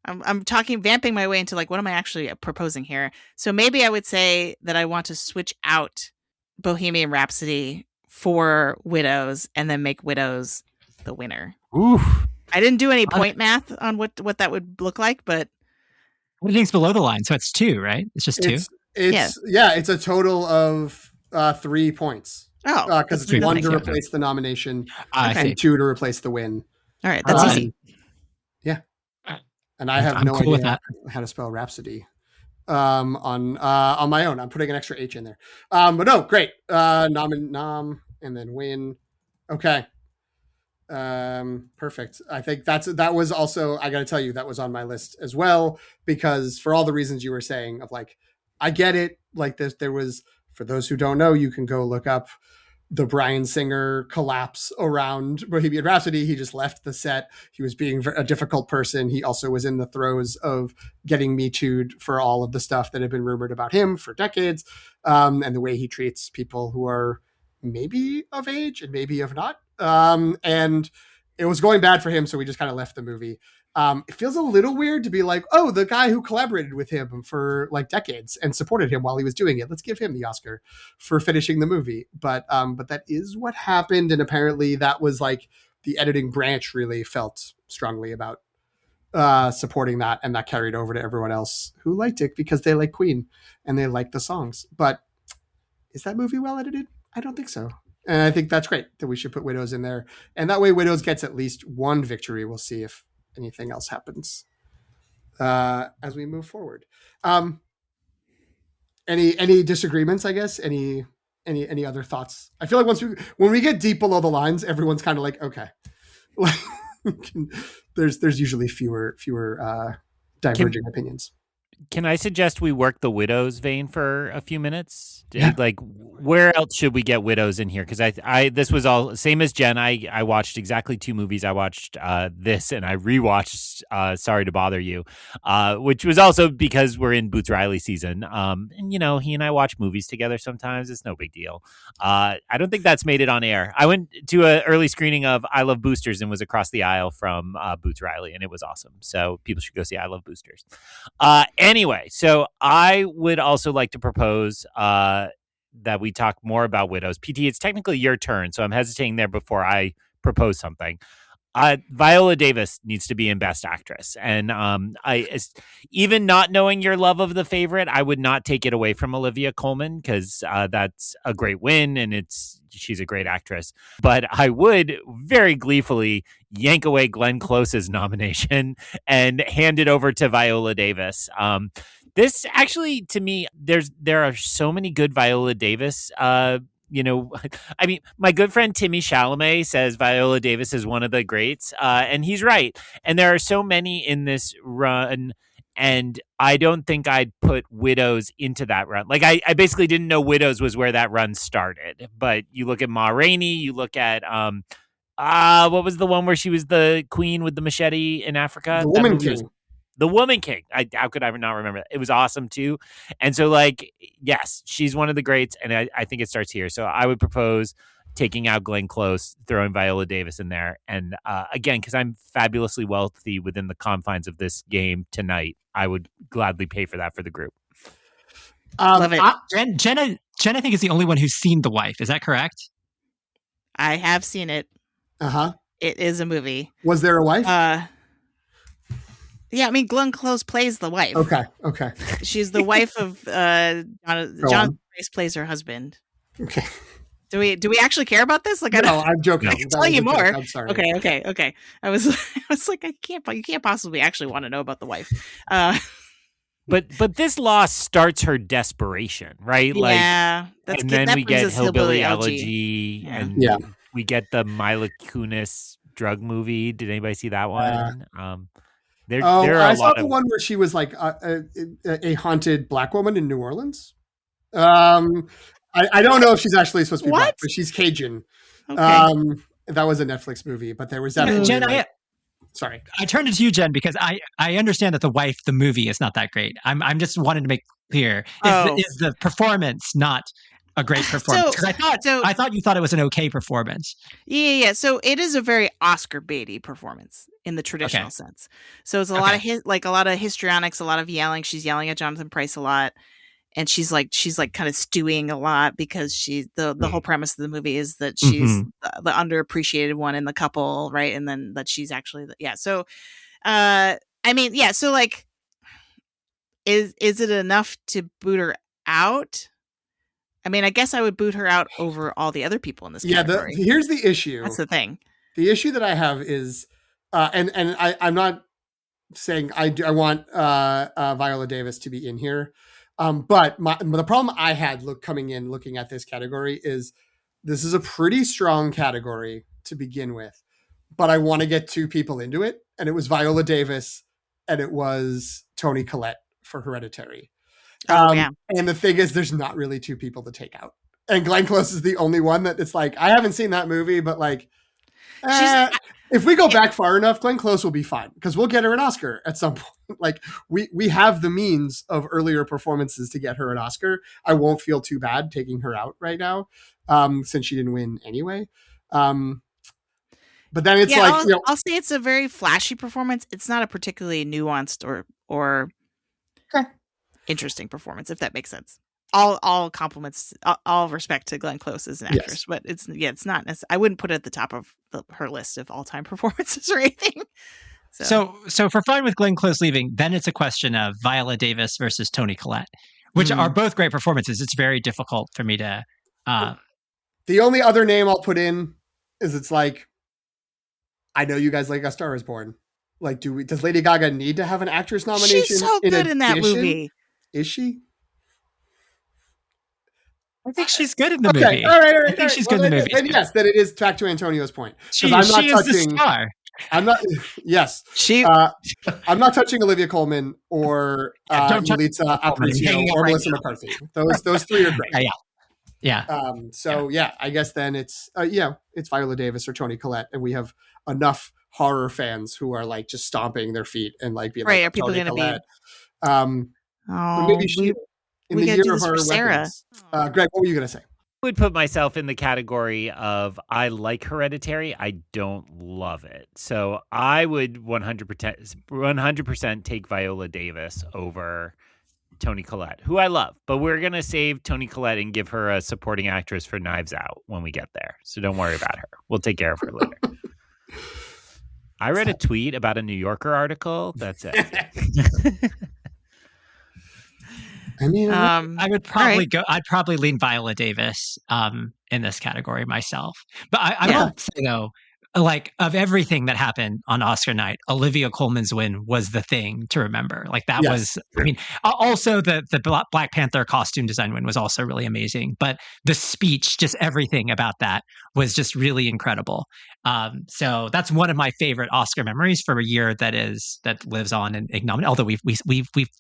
I'm vamping my way into like, what am I actually proposing here? So maybe I would say that I want to switch out Bohemian Rhapsody for Widows and then make Widows the winner. Ooh. I didn't do any point math on what that would look like, but everything's below the line. So it's 2, right? It's just 2. It's a total of 3 points. Oh, because it's 1 to replace the nomination and 2 to replace the win. All right, that's easy. Yeah, and I have no idea how to spell Rhapsody on my own. I'm putting an extra H in there. But no, great. Nom and then win. Okay. Perfect. I think that was also, I got to tell you, that was on my list as well, because for all the reasons you were saying of like, I get it. Like there was, for those who don't know, you can go look up the Bryan Singer collapse around Bohemian Rhapsody. He just left the set. He was being a difficult person. He also was in the throes of getting Me Too'd for all of the stuff that had been rumored about him for decades. And the way he treats people who are maybe of age and maybe of not. And it was going bad for him. So we just kind of left the movie. It feels a little weird to be like, oh, the guy who collaborated with him for like decades and supported him while he was doing it, let's give him the Oscar for finishing the movie. But that is what happened. And apparently that was like the editing branch really felt strongly about supporting that. And that carried over to everyone else who liked it because they like Queen and they like the songs. But is that movie well edited? I don't think so. And I think that's great that we should put Widows in there. And that way Widows gets at least one victory. We'll see if anything else happens as we move forward. Any disagreements, I guess? Any other thoughts? I feel like when we get deep below the lines, everyone's kind of like, okay. There's usually fewer diverging opinions. Can I suggest we work the Widows vein for a few minutes? Yeah. Like, where else should we get Widows in here? Because I this was all same as Jen. I watched exactly 2 movies. I watched this and I rewatched Sorry to Bother You, which was also because we're in Boots Riley season. And you know, he and I watch movies together sometimes. It's no big deal. I don't think that's made it on air. I went to an early screening of I Love Boosters and was across the aisle from Boots Riley, and it was awesome. So people should go see I Love Boosters. Anyway, so I would also like to propose that we talk more about Widows. PT, it's technically your turn, so I'm hesitating there before I propose something. Viola Davis needs to be in Best Actress, and even not knowing your love of The Favorite, I would not take it away from Olivia Colman, because that's a great win, and she's a great actress. But I would very gleefully yank away Glenn Close's nomination and hand it over to Viola Davis. This actually, to me, there are so many good Viola Davis. I mean, my good friend Timmy Chalamet says Viola Davis is one of the greats, and he's right. And there are so many in this run, and I don't think I'd put Widows into that run. Like, I basically didn't know Widows was where that run started. But you look at Ma Rainey, you look at what was the one where she was the queen with the machete in Africa? The Woman King. The Woman King. How could I not remember that? It was awesome too. And so, like, yes, she's one of the greats, and I think it starts here. So I would propose taking out Glenn Close, throwing Viola Davis in there. And again, because I'm fabulously wealthy within the confines of this game tonight, I would gladly pay for that for the group. Love it. Jen, I think, is the only one who's seen The Wife. Is that correct? I have seen it. Uh-huh. It is a movie. Was there a wife? Yeah, I mean, Glenn Close plays the wife. Okay. She's the wife of Jonathan Pryce plays her husband. Okay. Do we actually care about this? Like, I'm joking. I can tell you more. I'm sorry. Okay. I was like, you can't possibly actually want to know about the wife. But this loss starts her desperation, right? Yeah, and then we get Hillbilly Elegy, yeah. and we get the Mila Kunis drug movie. Did anybody see that one? I saw the one where she was like a haunted black woman in New Orleans. I don't know if she's actually supposed to be black, but she's Cajun. Okay. That was a Netflix movie, but there was definitely. Jen, sorry, I turned it to you, Jen, because I understand that The Wife, the movie, is not that great. I'm just wanting to make clear: is the performance not a great performance? Because I thought you thought it was an okay performance. Yeah. So it is a very Oscar baity performance in the traditional sense. So it's a lot of a lot of histrionics, a lot of yelling. She's yelling at Jonathan Pryce a lot, and she's like kind of stewing a lot because the whole premise of the movie is that she's the underappreciated one in the couple, right? And then that she's actually So, I mean, so like, is it enough to boot her out? I mean, I guess I would boot her out over all the other people in this category. Here's the issue. That's the thing. The issue that I have is, and I'm not saying I want Viola Davis to be in here, but the problem I had looking at this category is this is a pretty strong category to begin with, but I want to get two people into it, and it was Viola Davis and it was Toni Collette for Hereditary. And the thing is, there's not really two people to take out. And Glenn Close is the only one that it's like, I haven't seen that movie, but like, if we go back far enough, Glenn Close will be fine because we'll get her an Oscar at some point. Like we have the means of earlier performances to get her an Oscar. I won't feel too bad taking her out right now, since she didn't win anyway. But then it's I'll say it's a very flashy performance. It's not a particularly nuanced or interesting performance, if that makes sense. All compliments, all respect to Glenn Close as an actress, but it's not. I wouldn't put it at the top of her list of all-time performances or anything. So for fun with Glenn Close leaving, then it's a question of Viola Davis versus Toni Collette, which are both great performances. It's very difficult for me to. The only other name I'll put in is it's like, I know you guys like A Star Is Born. Like, does Lady Gaga need to have an actress nomination? She's so good in that movie. Is she? I think she's good in the movie. All right. I think she's good in the movie. And yes, that it is back to Antonio's point. She is the star. I'm not. Yes, I'm not touching Olivia Colman or Yalitza Aparicio or Melissa McCarthy. Those three are great. Yeah. I guess then it's Viola Davis or Toni Collette, and we have enough horror fans who are like just stomping their feet and like being right. Like, are people going to be? Maybe she. In the year of her weapons. Greg, what were you going to say? I would put myself in the category of I like Hereditary. I don't love it. So I would 100% take Viola Davis over Toni Collette, who I love. But we're going to save Toni Collette and give her a supporting actress for Knives Out when we get there. So don't worry about her. We'll take care of her later. I read a tweet about a New Yorker article. That's it. I mean, I would probably all right. go. I'd probably lean Viola Davis in this category myself. But I Yeah. will say though, like of everything that happened on Oscar night, Olivia Colman's win was the thing to remember. Like that was. I mean, also the Black Panther costume design win was also really amazing. But the speech, just everything about that was just really incredible. So that's one of my favorite Oscar memories for a year that lives on and ignominy. Although we've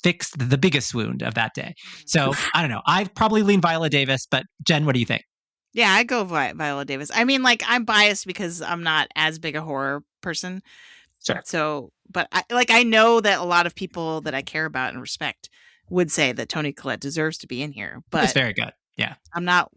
fixed the biggest wound of that day. So I don't know. I'd probably lean Viola Davis, but Jen, what do you think? Yeah, I go Viola Davis. I mean, like, I'm biased because I'm not as big a horror person. Sure. So, but I know that a lot of people that I care about and respect would say that Toni Collette deserves to be in here. But It's very good. Yeah. I'm not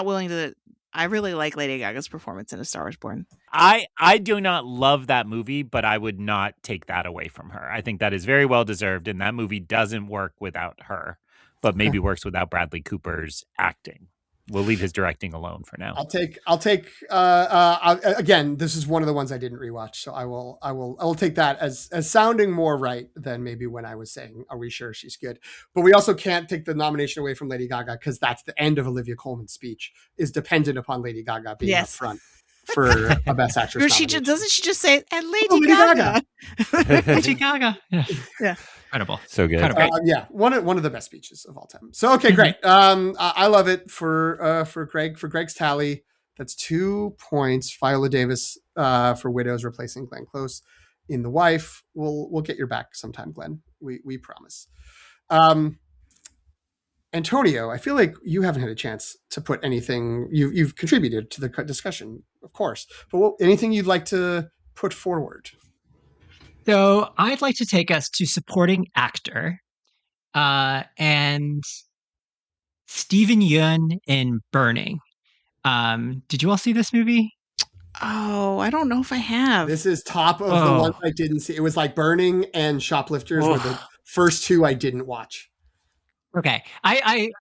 willing to. I really like Lady Gaga's performance in A Star Is Born. I do not love that movie, but I would not take that away from her. I think that is very well deserved, and that movie doesn't work without her, but maybe works without Bradley Cooper's acting. We'll leave his directing alone for now. I'll take again, this is one of the ones I didn't rewatch, so I will take that as sounding more right than maybe when I was saying, are we sure she's good? But we also can't take the nomination away from Lady Gaga because that's the end of Olivia Colman's speech is dependent upon Lady Gaga being up front for a Best Actress nomination. Doesn't she just say, and Lady Gaga? Lady Gaga. Yeah. Incredible. So good. Yeah, one of the best speeches of all time. So okay, great. I love it for Greg's tally. That's 2 points. Viola Davis for Widows replacing Glenn Close in The Wife. We'll get your back sometime, Glenn. We promise. Antonio, I feel like you haven't had a chance to put anything. You've contributed to the discussion, of course, but anything you'd like to put forward? So I'd like to take us to supporting actor, and Steven Yeun in Burning. Did you all see this movie? Oh, I don't know if I have. This is top of the ones I didn't see. It was like Burning and Shoplifters were the first two I didn't watch. Okay, I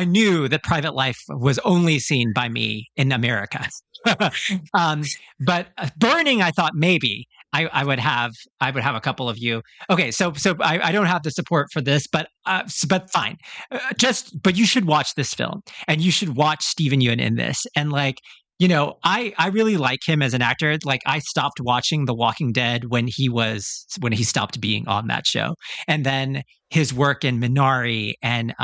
knew that Private Life was only seen by me in America. But Burning, I thought maybe I would have a couple of you. Okay, so I don't have the support for this, but fine. But you should watch this film, and you should watch Steven Yeun in this, and like. You know, I really like him as an actor. Like, I stopped watching The Walking Dead when he stopped being on that show, and then his work in Minari and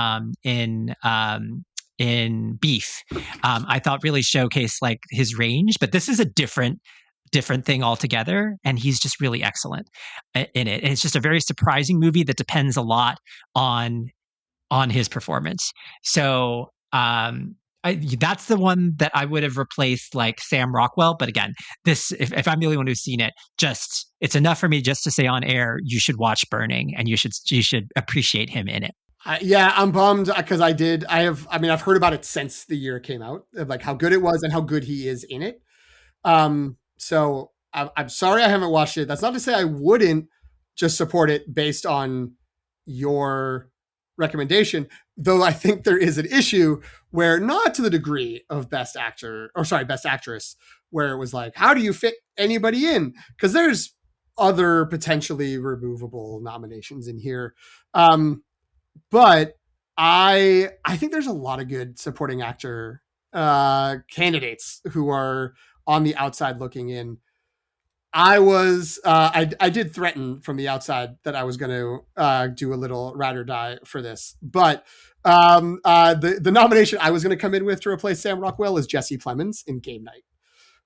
in Beef, I thought really showcased like his range. But this is a different thing altogether, and he's just really excellent in it. And it's just a very surprising movie that depends a lot on his performance. So. That's the one that I would have replaced like Sam Rockwell. But again, this, if I'm the only one who's seen it, it's enough for me just to say on air, you should watch Burning, and you should appreciate him in it. Yeah, I'm bummed because I've heard about it since the year it came out, like how good it was and how good he is in it. So I'm sorry I haven't watched it. That's not to say I wouldn't just support it based on your recommendation, though I think there is an issue where not to the degree of Best Actress, where it was like, how do you fit anybody in? Because there's other potentially removable nominations in here. But I think there's a lot of good supporting actor candidates who are on the outside looking in. I did threaten from the outside that I was going to do a little ride or die for this, but the nomination I was going to come in with to replace Sam Rockwell is Jesse Plemons in Game Night,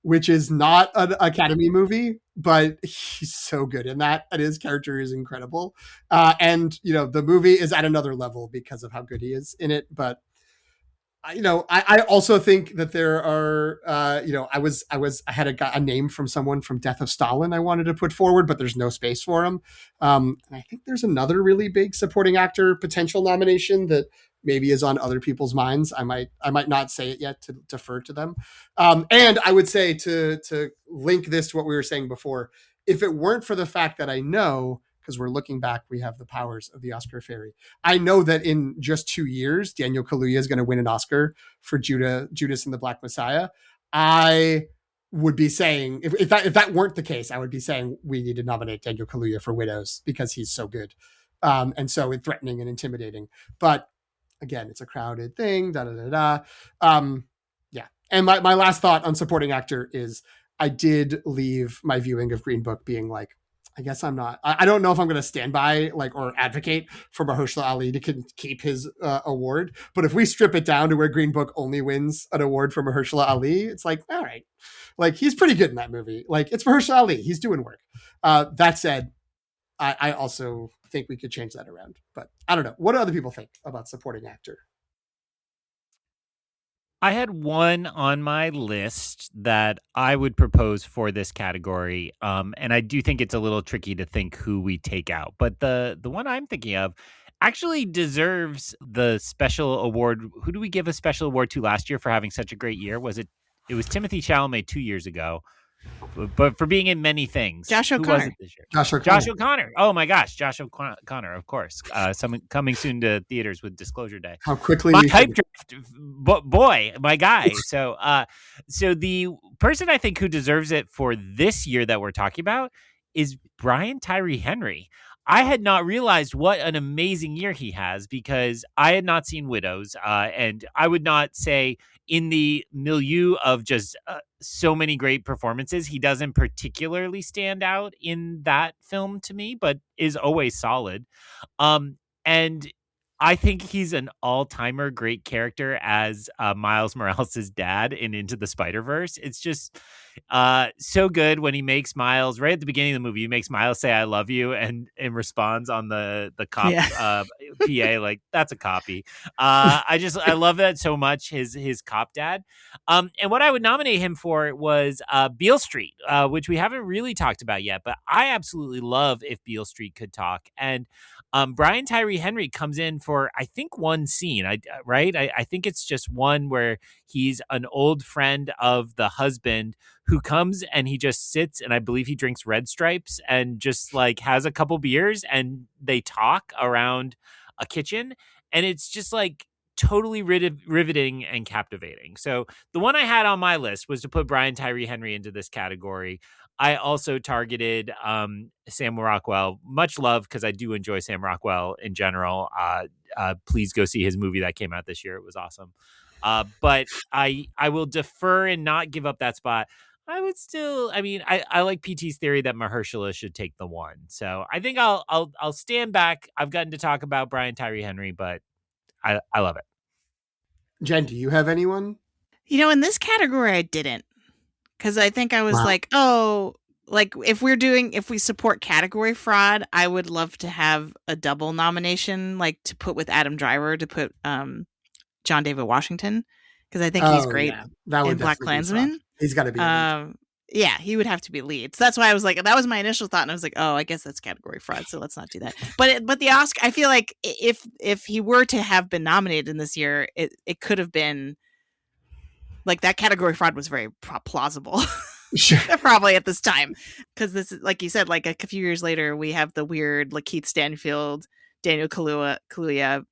which is not an Academy movie, but he's so good in that, and his character is incredible. And the movie is at another level because of how good he is in it. But I also think that there are, I had a name from someone from Death of Stalin I wanted to put forward, but there's no space for him. And I think there's another really big supporting actor potential nomination that maybe is on other people's minds. I might not say it yet to defer to them. And I would say to link this to what we were saying before, if it weren't for the fact that I know, because we're looking back, we have the powers of the Oscar Fairy. I know that in just 2 years, Daniel Kaluuya is going to win an Oscar for Judas and the Black Messiah. I would be saying, if that weren't the case, I would be saying we need to nominate Daniel Kaluuya for Widows because he's so good, and so threatening and intimidating. But again, it's a crowded thing. Yeah. And my last thought on supporting actor is I did leave my viewing of Green Book being like, I guess I'm not. I don't know if I'm going to stand by or advocate for Mahershala Ali to keep his award. But if we strip it down to where Green Book only wins an award for Mahershala Ali, it's like, all right, he's pretty good in that movie. It's Mahershala Ali. He's doing work. That said, I also think we could change that around. But I don't know. What do other people think about supporting actor? I had one on my list that I would propose for this category, and I do think it's a little tricky to think who we take out. But the one I'm thinking of actually deserves the special award. Who do we give a special award to last year for having such a great year? It was Timothy Chalamet 2 years ago, but for being in many things. Josh Who was O'Connor. it this year? Josh O'Connor. Josh O'Connor. Oh my gosh, Josh O'Connor, of course. Coming soon to theaters with Disclosure Day. How quickly my hype drift, boy, my guy. So the person I think who deserves it for this year that we're talking about is Brian Tyree Henry. I had not realized what an amazing year he has because I had not seen Widows, and I would not say in the milieu of just so many great performances, he doesn't particularly stand out in that film to me, but is always solid. And I think he's an all-timer great character as Miles Morales' dad in Into the Spider-Verse. It's just so good when he makes Miles, right at the beginning of the movie, he makes Miles say, I love you, and responds on the cop PA, like, that's a copy. I love that so much, his cop dad. And what I would nominate him for was Beale Street, which we haven't really talked about yet, but I absolutely love If Beale Street Could Talk. And Brian Tyree Henry comes in for, I think, one scene, right? I think it's just one where he's an old friend of the husband who comes and he just sits and I believe he drinks Red Stripes and just has a couple beers and they talk around a kitchen. And it's just totally riveting and captivating. So the one I had on my list was to put Brian Tyree Henry into this category. I also targeted Sam Rockwell. Much love because I do enjoy Sam Rockwell in general. Please go see his movie that came out this year. It was awesome. But I will defer and not give up that spot. I would still. I mean, I like PT's theory that Mahershala should take the one. So I think I'll stand back. I've gotten to talk about Brian Tyree Henry, but I love it. Jen, do you have anyone? In this category, I didn't. Because I think I was if we support category fraud, I would love to have a double nomination, to put with Adam Driver, to put John David Washington, because I think he's great in Black Klansman. He's got to be yeah, he would have to be lead. So that's why I was that was my initial thought, and I was like, oh, I guess that's category fraud, so let's not do that. But the Oscar, I feel like if he were to have been nominated in this year, it could have been that category fraud was very plausible. Sure. Probably at this time, because this is, like you said, a few years later, we have the weird Keith Stanfield, Daniel Kaluuya,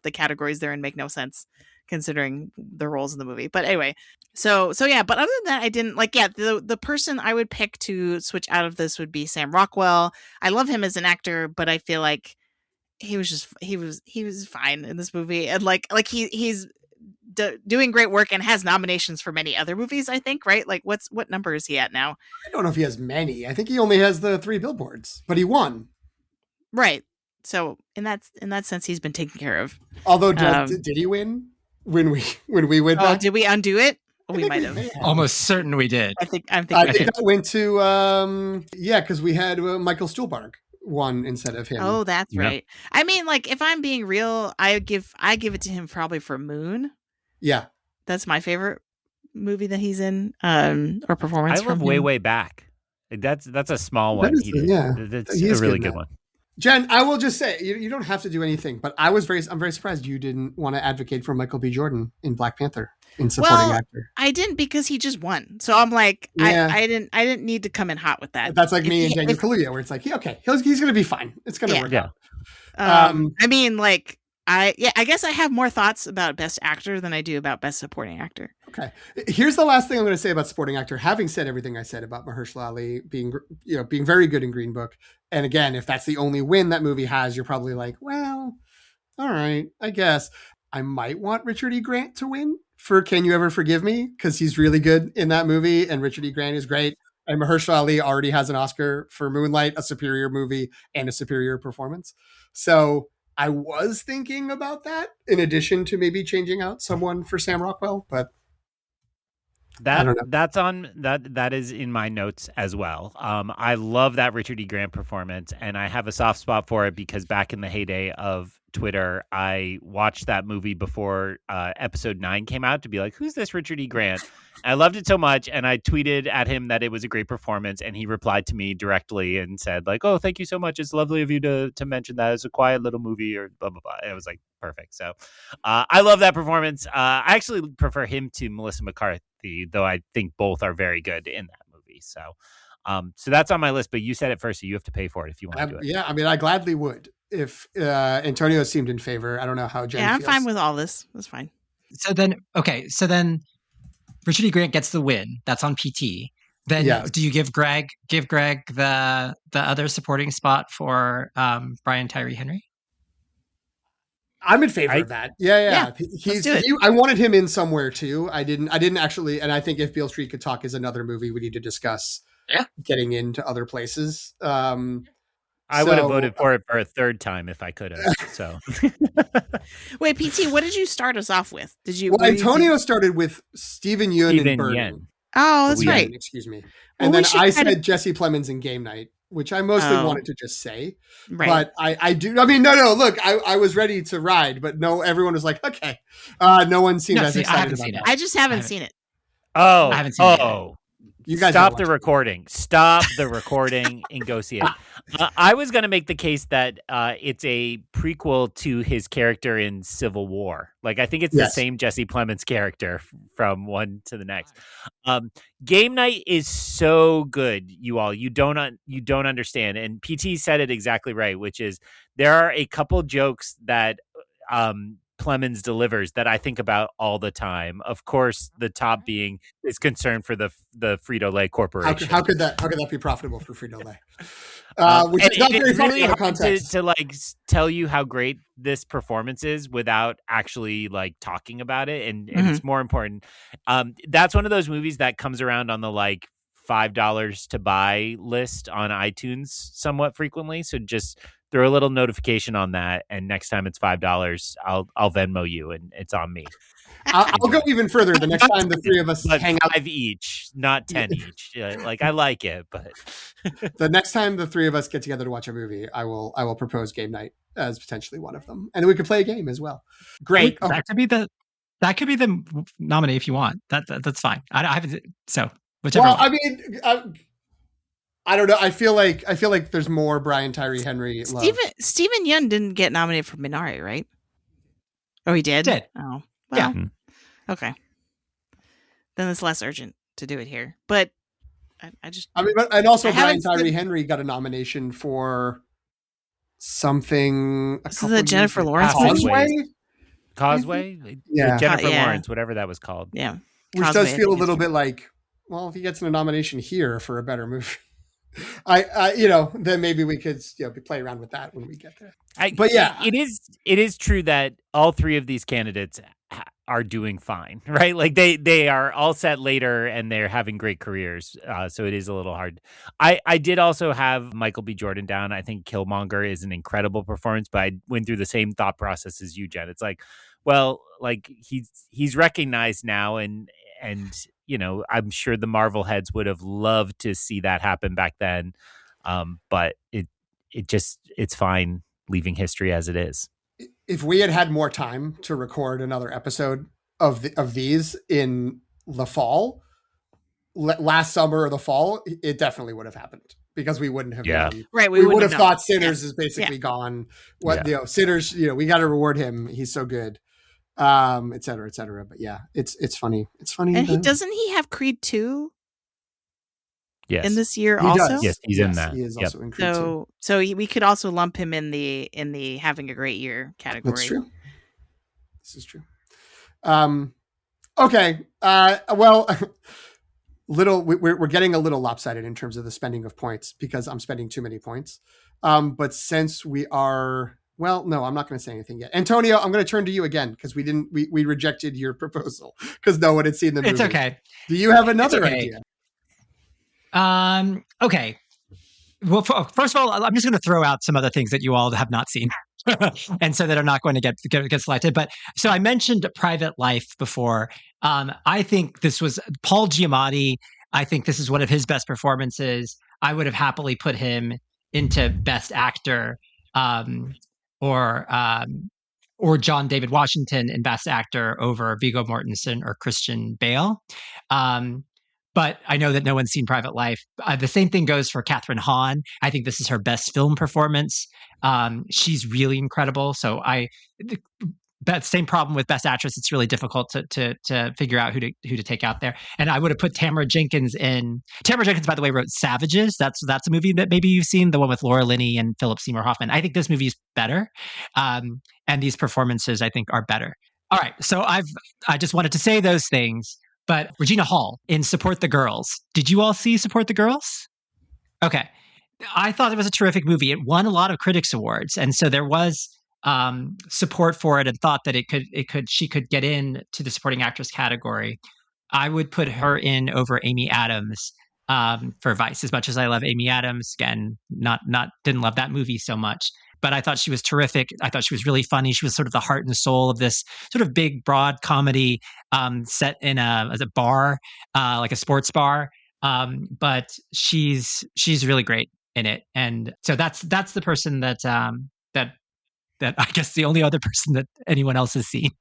the categories therein make no sense considering the roles in the movie. But anyway, so yeah. But other than that, I didn't the person I would pick to switch out of this would be Sam Rockwell. I love him as an actor, but I feel like he was fine in this movie, and he's doing great work and has nominations for many other movies, I think, right? What number is he at now? I don't know if he has many. I think he only has the 3 billboards, but he won. Right. So in that sense, he's been taken care of. Although, did he win when we went back? Did we undo it? We might have. Almost certain we did. I think that went to because we had Michael Stuhlbarg won instead of him. Oh, that's right. I mean, if I'm being real, I give it to him probably for Moon. Yeah, that's my favorite movie that he's in, or performance. I love Way Back. That's a small one. That's a really good one. Jen, I will just say you don't have to do anything, but I'm very surprised you didn't want to advocate for Michael B. Jordan in Black Panther in supporting actor. I didn't, because he just won, so I'm I didn't need to come in hot with that. That's me and Daniel Kaluuya, where it's he's going to be fine. It's going to work out. I mean, I guess I have more thoughts about Best Actor than I do about Best Supporting Actor. Okay. Here's the last thing I'm going to say about supporting actor. Having said everything I said about Mahershala Ali being very good in Green Book, and again, if that's the only win that movie has, you're probably like, well, all right, I guess. I might want Richard E. Grant to win for Can You Ever Forgive Me? Because he's really good in that movie, and Richard E. Grant is great. And Mahershala Ali already has an Oscar for Moonlight, a superior movie and a superior performance. So I was thinking about that in addition to maybe changing out someone for Sam Rockwell, but I don't know. That's on that is in my notes as well. I love that Richard E. Grant performance, and I have a soft spot for it because back in the heyday of Twitter, I watched that movie before episode 9 came out to be like, who's this Richard E. Grant? I loved it so much, and I tweeted at him that it was a great performance, and he replied to me directly and said like, oh, thank you so much. It's lovely of you to mention that. It's a quiet little movie or blah, blah, blah. And it was like, perfect. So I love that performance. I actually prefer him to Melissa McCarthy, though I think both are very good in that movie. So so that's on my list, but you said it first, so you have to pay for it if you want to do it. Yeah, I mean, I gladly would if Antonio seemed in favor. I don't know how Jen I'm feels. fine with all this. That's fine. So then Richard E. Grant gets the win. That's on PT. Then do you give Greg the other supporting spot for Brian Tyree Henry? I'm in favor of that. Yeah. Let's do it. I wanted him in somewhere too. I didn't actually, and I think If Beale Street Could Talk is another movie we need to discuss. Yeah. Getting into other places. I would have voted for it for a third time if I could have. So, wait, PT, what did you start us off with? Did you? Well, Antonio started with Stephen Yeun and Burden. Oh, that's right. Excuse me. And then I said Jesse Plemons in Game Night, which I mostly wanted to just say. Right. But I do. I mean, no. Look, I was ready to ride, but no, everyone was like, okay. No one seemed as excited about that. I just haven't seen it. Oh, I haven't seen it. You guys stop the recording. Stop the recording and go see it. I was going to make the case that it's a prequel to his character in Civil War. Like, I think it's the same Jesse Plemons character from one to the next. Game Night is so good, you all. You don't understand. And PT said it exactly right, which is there are a couple jokes that Plemons delivers that I think about all the time. Of course, the top being his concern for the Frito-Lay Corporation. How could that be profitable for Frito-Lay? Which is not very funny in the context. To like tell you how great this performance is without actually like talking about it, and it's more important. That's one of those movies that comes around on the like $5 to buy list on iTunes somewhat frequently. So just throw a little notification on that, and next time it's $5, I'll Venmo you, and it's on me. I'll go even further. The next time the three of us hang out, 5 each, not 10 each. Like I like it, but the next time the three of us get together to watch a movie, I will propose Game Night as potentially one of them, and we could play a game as well. Great. That could be the nominee if you want. That's fine. I haven't. So whichever. Well, I mean. I don't know. I feel like there's more Brian Tyree Henry love. Stephen Yeun didn't get nominated for Minari, right? Oh, he did? Oh, well, yeah. Okay. Then it's less urgent to do it here. But and also Brian Tyree Henry got a nomination for something. This is the Jennifer Lawrence Causeway? Yeah. Jennifer Lawrence, whatever that was called. Yeah. Which does feel a little bit like, well, if he gets a nomination here for a better movie. Then maybe we could play around with that when we get there. But yeah, it is true that all three of these candidates are doing fine, right? Like they are all set later and they're having great careers. So it is a little hard. I did also have Michael B. Jordan down. I think Killmonger is an incredible performance, but I went through the same thought process as you, Jen. It's like, well, like he's recognized now and I'm sure the Marvel heads would have loved to see that happen back then. But it's fine leaving history as it is. If we had more time to record another episode of these in the fall, last summer or the fall, it definitely would have happened because we wouldn't have known. Right. We would have thought Sinners is basically gone. Sinners, we got to reward him. He's so good. Et cetera, et cetera. But yeah, it's funny. It's funny. And doesn't he have Creed 2? Yes. in this year He also? does. Yes, he's in that. He is Yep. also in Creed 2. So we could also lump him in the having a great year category. That's true. This is true. Okay. Well, we're getting a little lopsided in terms of the spending of points because I'm spending too many points. But since we are, well, no, I'm not going to say anything yet. Antonio, I'm going to turn to you again because we rejected your proposal because no one had seen the movie. It's okay. Do you have another idea? Okay. Well, first of all, I'm just going to throw out some other things that you all have not seen, and so that are not going to get selected. But so I mentioned Private Life before. I think this was Paul Giamatti. I think this is one of his best performances. I would have happily put him into Best Actor, or John David Washington in Best Actor over Viggo Mortensen or Christian Bale. But I know that no one's seen Private Life. The same thing goes for Catherine Hahn. I think this is her best film performance. She's really incredible. So that same problem with Best Actress. It's really difficult to figure out who to take out there. And I would have put Tamara Jenkins in. Tamara Jenkins, by the way, wrote Savages. That's a movie that maybe you've seen, the one with Laura Linney and Philip Seymour Hoffman. I think this movie is better, and these performances I think are better. All right, so I just wanted to say those things. But Regina Hall in Support the Girls. Did you all see Support the Girls? Okay. I thought it was a terrific movie. It won a lot of critics awards. And so there was support for it and thought that she could get in to the supporting actress category. I would put her in over Amy Adams for Vice. As much as I love Amy Adams, again, didn't love that movie so much. But I thought she was terrific. I thought she was really funny. She was sort of the heart and soul of this sort of big, broad comedy set in as a bar, like a sports bar. But she's really great in it. And so that's the person that I guess the only other person that anyone else has seen.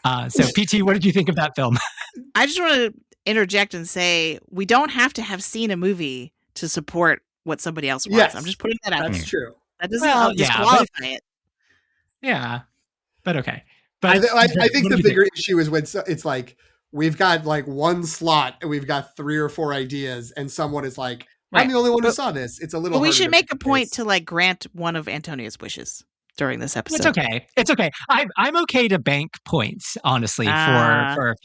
So PT, what did you think of that film? I just want to interject and say we don't have to have seen a movie to support what somebody else wants. Yes, I'm just putting that out. That's true. That doesn't disqualify it. Yeah, but okay. But I think the bigger issue is when it's like we've got like one slot and we've got 3 or 4 ideas, and someone is like, "I'm the only one who saw this." It's a little. But we should make a point to like grant one of Antonio's wishes during this episode. It's okay. I'm okay to bank points, honestly, for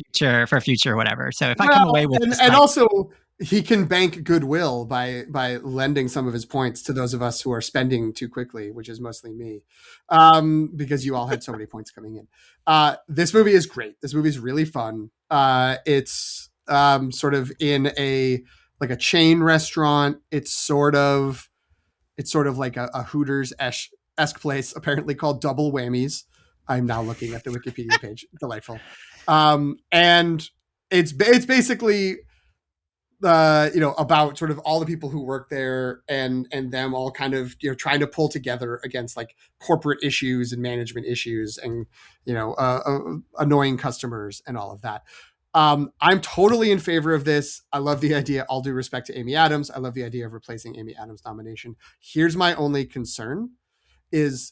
future whatever. So if I come away with and also he can bank goodwill by lending some of his points to those of us who are spending too quickly, which is mostly me, because you all had so many points coming in. This movie is great. This movie is really fun. It's sort of in a chain restaurant. It's sort of like a Hooters-esque place, apparently called Double Whammies. I'm now looking at the Wikipedia page. Delightful. And it's basically about sort of all the people who work there and them all kind of trying to pull together against like corporate issues and management issues and annoying customers and all of that. I'm totally in favor of this. I love the idea. All due respect to Amy Adams, I love the idea of replacing Amy Adams' nomination. Here's my only concern: is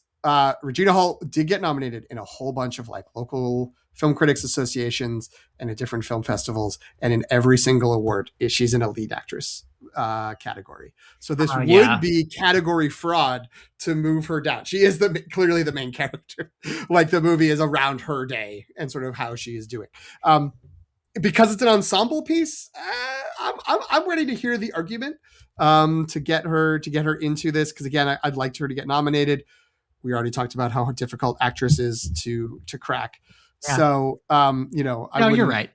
Regina Hall did get nominated in a whole bunch of like local film critics associations and at different film festivals, and in every single award she's in a lead actress category. So this would be category fraud to move her down. She is clearly the main character. Like the movie is around her day and sort of how she is doing. Because it's an ensemble piece, I'm ready to hear the argument to get her into this. Because again, I'd like her to get nominated. We already talked about how difficult actress is to crack. Yeah. So, you're right.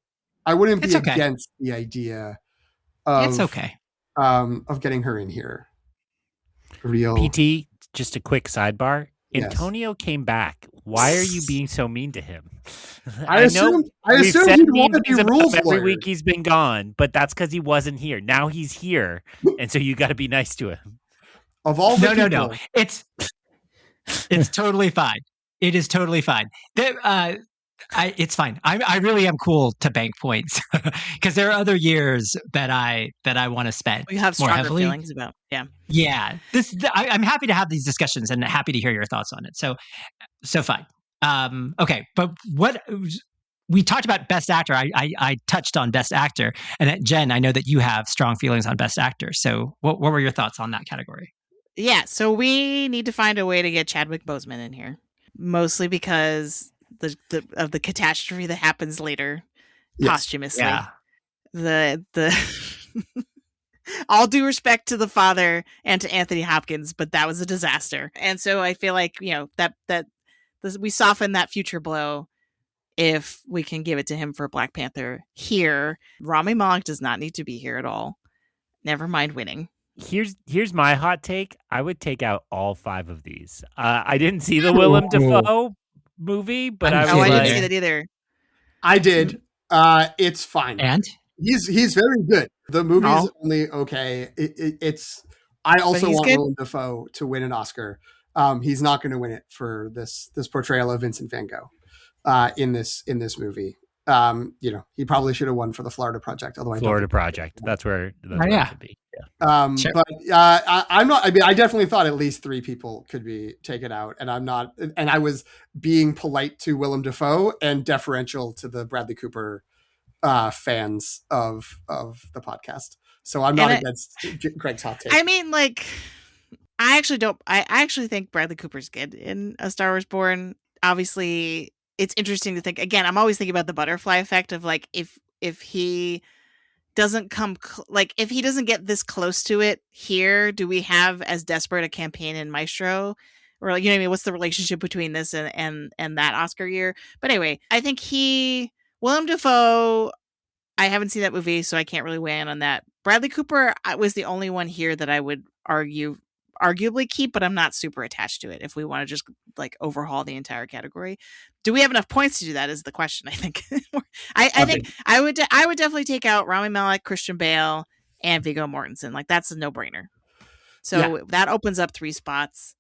I wouldn't be against the idea of of getting her in here. PT, just a quick sidebar. Yes. Antonio came back. Why are you being so mean to him? I assume he'd want to be rules every week he's been gone, but that's because he wasn't here. Now he's here, and so you got to be nice to him. Of all the people, no. It's totally fine. It is totally fine. It's fine. I really am cool to bank points because there are other years that I want to spend. We have stronger feelings about. Yeah. I'm happy to have these discussions and happy to hear your thoughts on it. So fine. Okay, but we talked about Best Actor. I touched on Best Actor. And Jen, I know that you have strong feelings on Best Actor. So what were your thoughts on that category? Yeah, so we need to find a way to get Chadwick Boseman in here, mostly because of the catastrophe that happens later posthumously. Yeah. The all due respect to the father and to Anthony Hopkins, but that was a disaster. And so I feel like, we soften that future blow if we can give it to him for Black Panther here. Rami Malek does not need to be here at all. Never mind winning. Here's my hot take. I would take out all 5 of these. I didn't see the Willem Dafoe movie, but I didn't see that either. I did. It's fine. And he's very good. The movie's only okay. I also want Willem Dafoe to win an Oscar. He's not going to win it for this portrayal of Vincent van Gogh in this movie. He probably should have won for the Florida Project. Although Florida Project, that's where it should be. Yeah. Sure. But I'm not. I mean, I definitely thought at least 3 people could be taken out, and I'm not. And I was being polite to Willem Dafoe and deferential to the Bradley Cooper fans of the podcast. So I'm not against Greg's hot take. I mean, like, I actually think Bradley Cooper's good in A Star Wars Born. Obviously, it's interesting to think. Again, I'm always thinking about the butterfly effect of like if he doesn't if he doesn't get this close to it here, do we have as desperate a campaign in Maestro? Or like, you know what I mean? What's the relationship between this and that Oscar year? But anyway, I think Willem Dafoe, I haven't seen that movie, so I can't really weigh in on that. Bradley Cooper was the only one here that I would arguably keep, but I'm not super attached to it if we want to just like overhaul the entire category. Do we have enough points to do that is the question, I think. I think I would definitely take out Rami Malek, Christian Bale, and Viggo Mortensen. Like, that's a no-brainer. So that opens up 3 spots.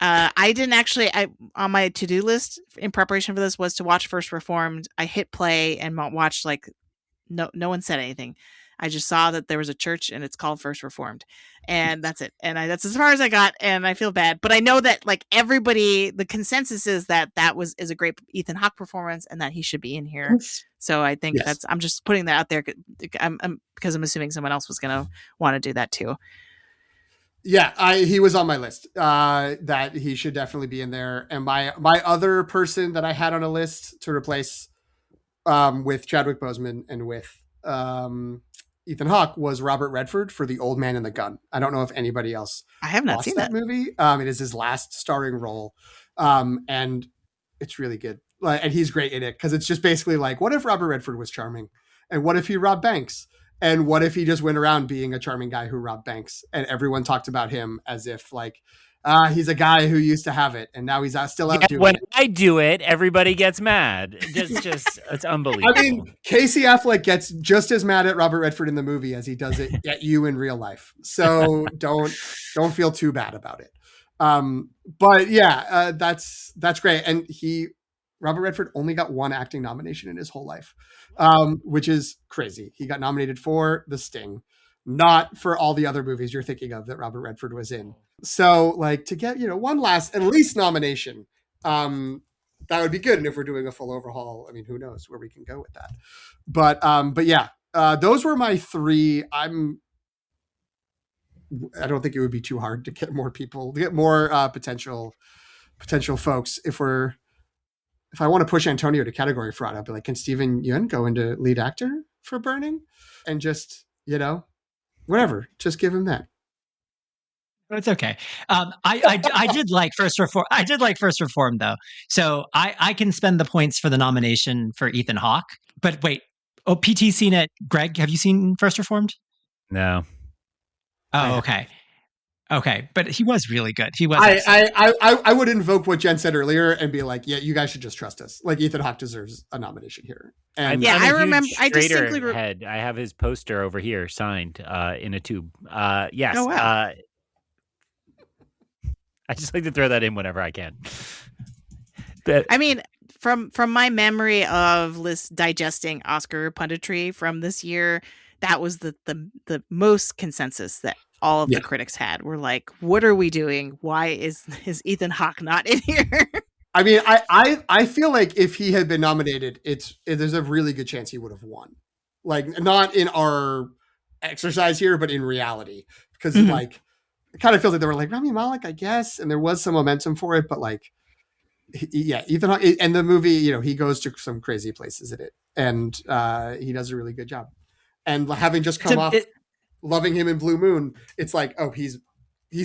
I didn't actually, on my to-do list in preparation for this was to watch First Reformed. I hit play and watched, like, no one said anything. I just saw that there was a church and it's called First Reformed, and that's it. And that's as far as I got, and I feel bad, but I know that like everybody, the consensus is that is a great Ethan Hawke performance and that he should be in here. So I think I'm just putting that out there. Because I'm assuming someone else was going to want to do that too. Yeah, he was on my list. That he should definitely be in there. And my other person that I had on a list to replace with Chadwick Boseman and with Ethan Hawke was Robert Redford for The Old Man and the Gun. I don't know if anybody else I have not seen that movie. It is his last starring role, and it's really good. And he's great in it because it's just basically like, what if Robert Redford was charming, and what if he robbed banks, and what if he just went around being a charming guy who robbed banks, and everyone talked about him as if like he's a guy who used to have it, and now he's still out doing when it. I do it, everybody gets mad. Just it's unbelievable. I mean, Casey Affleck gets just as mad at Robert Redford in the movie as he does it at you in real life. So don't feel too bad about it. But yeah, that's great. And Robert Redford only got 1 acting nomination in his whole life, which is crazy. He got nominated for The Sting, not for all the other movies you're thinking of that Robert Redford was in. So like to get, one last at least nomination, that would be good. And if we're doing a full overhaul, I mean, who knows where we can go with that. But yeah, those were my 3. I don't think it would be too hard to get more people, to get more potential folks. If I want to push Antonio to category fraud, I'd be like, can Steven Yeun go into lead actor for Burning? And just, whatever, just give him that. It's okay. I did like First Reform. I did like First Reform though, so I can spend the points for the nomination for Ethan Hawke. But wait, PT seen it? Greg, have you seen First Reformed? No. Oh, okay. But he was really good. He was. I would invoke what Jen said earlier and be like, yeah, you guys should just trust us. Like Ethan Hawke deserves a nomination here. And I remember. I distinctly head. I have his poster over here signed in a tube. Yes. Oh, wow. I just like to throw that in whenever I can. But I mean, from my memory of digesting Oscar punditry from this year, that was the most consensus that all of the critics had. Were like, what are we doing? Why is Ethan Hawke not in here? I mean, I feel like if he had been nominated, there's a really good chance he would have won. Like, not in our exercise here, but in reality, because like it kind of feels like they were like Rami Malek, I guess, and there was some momentum for it, but like, yeah, Ethan Hawke, and the movie, you know, he goes to some crazy places in it, and he does a really good job. And having just come off loving him in Blue Moon, it's like, oh, he's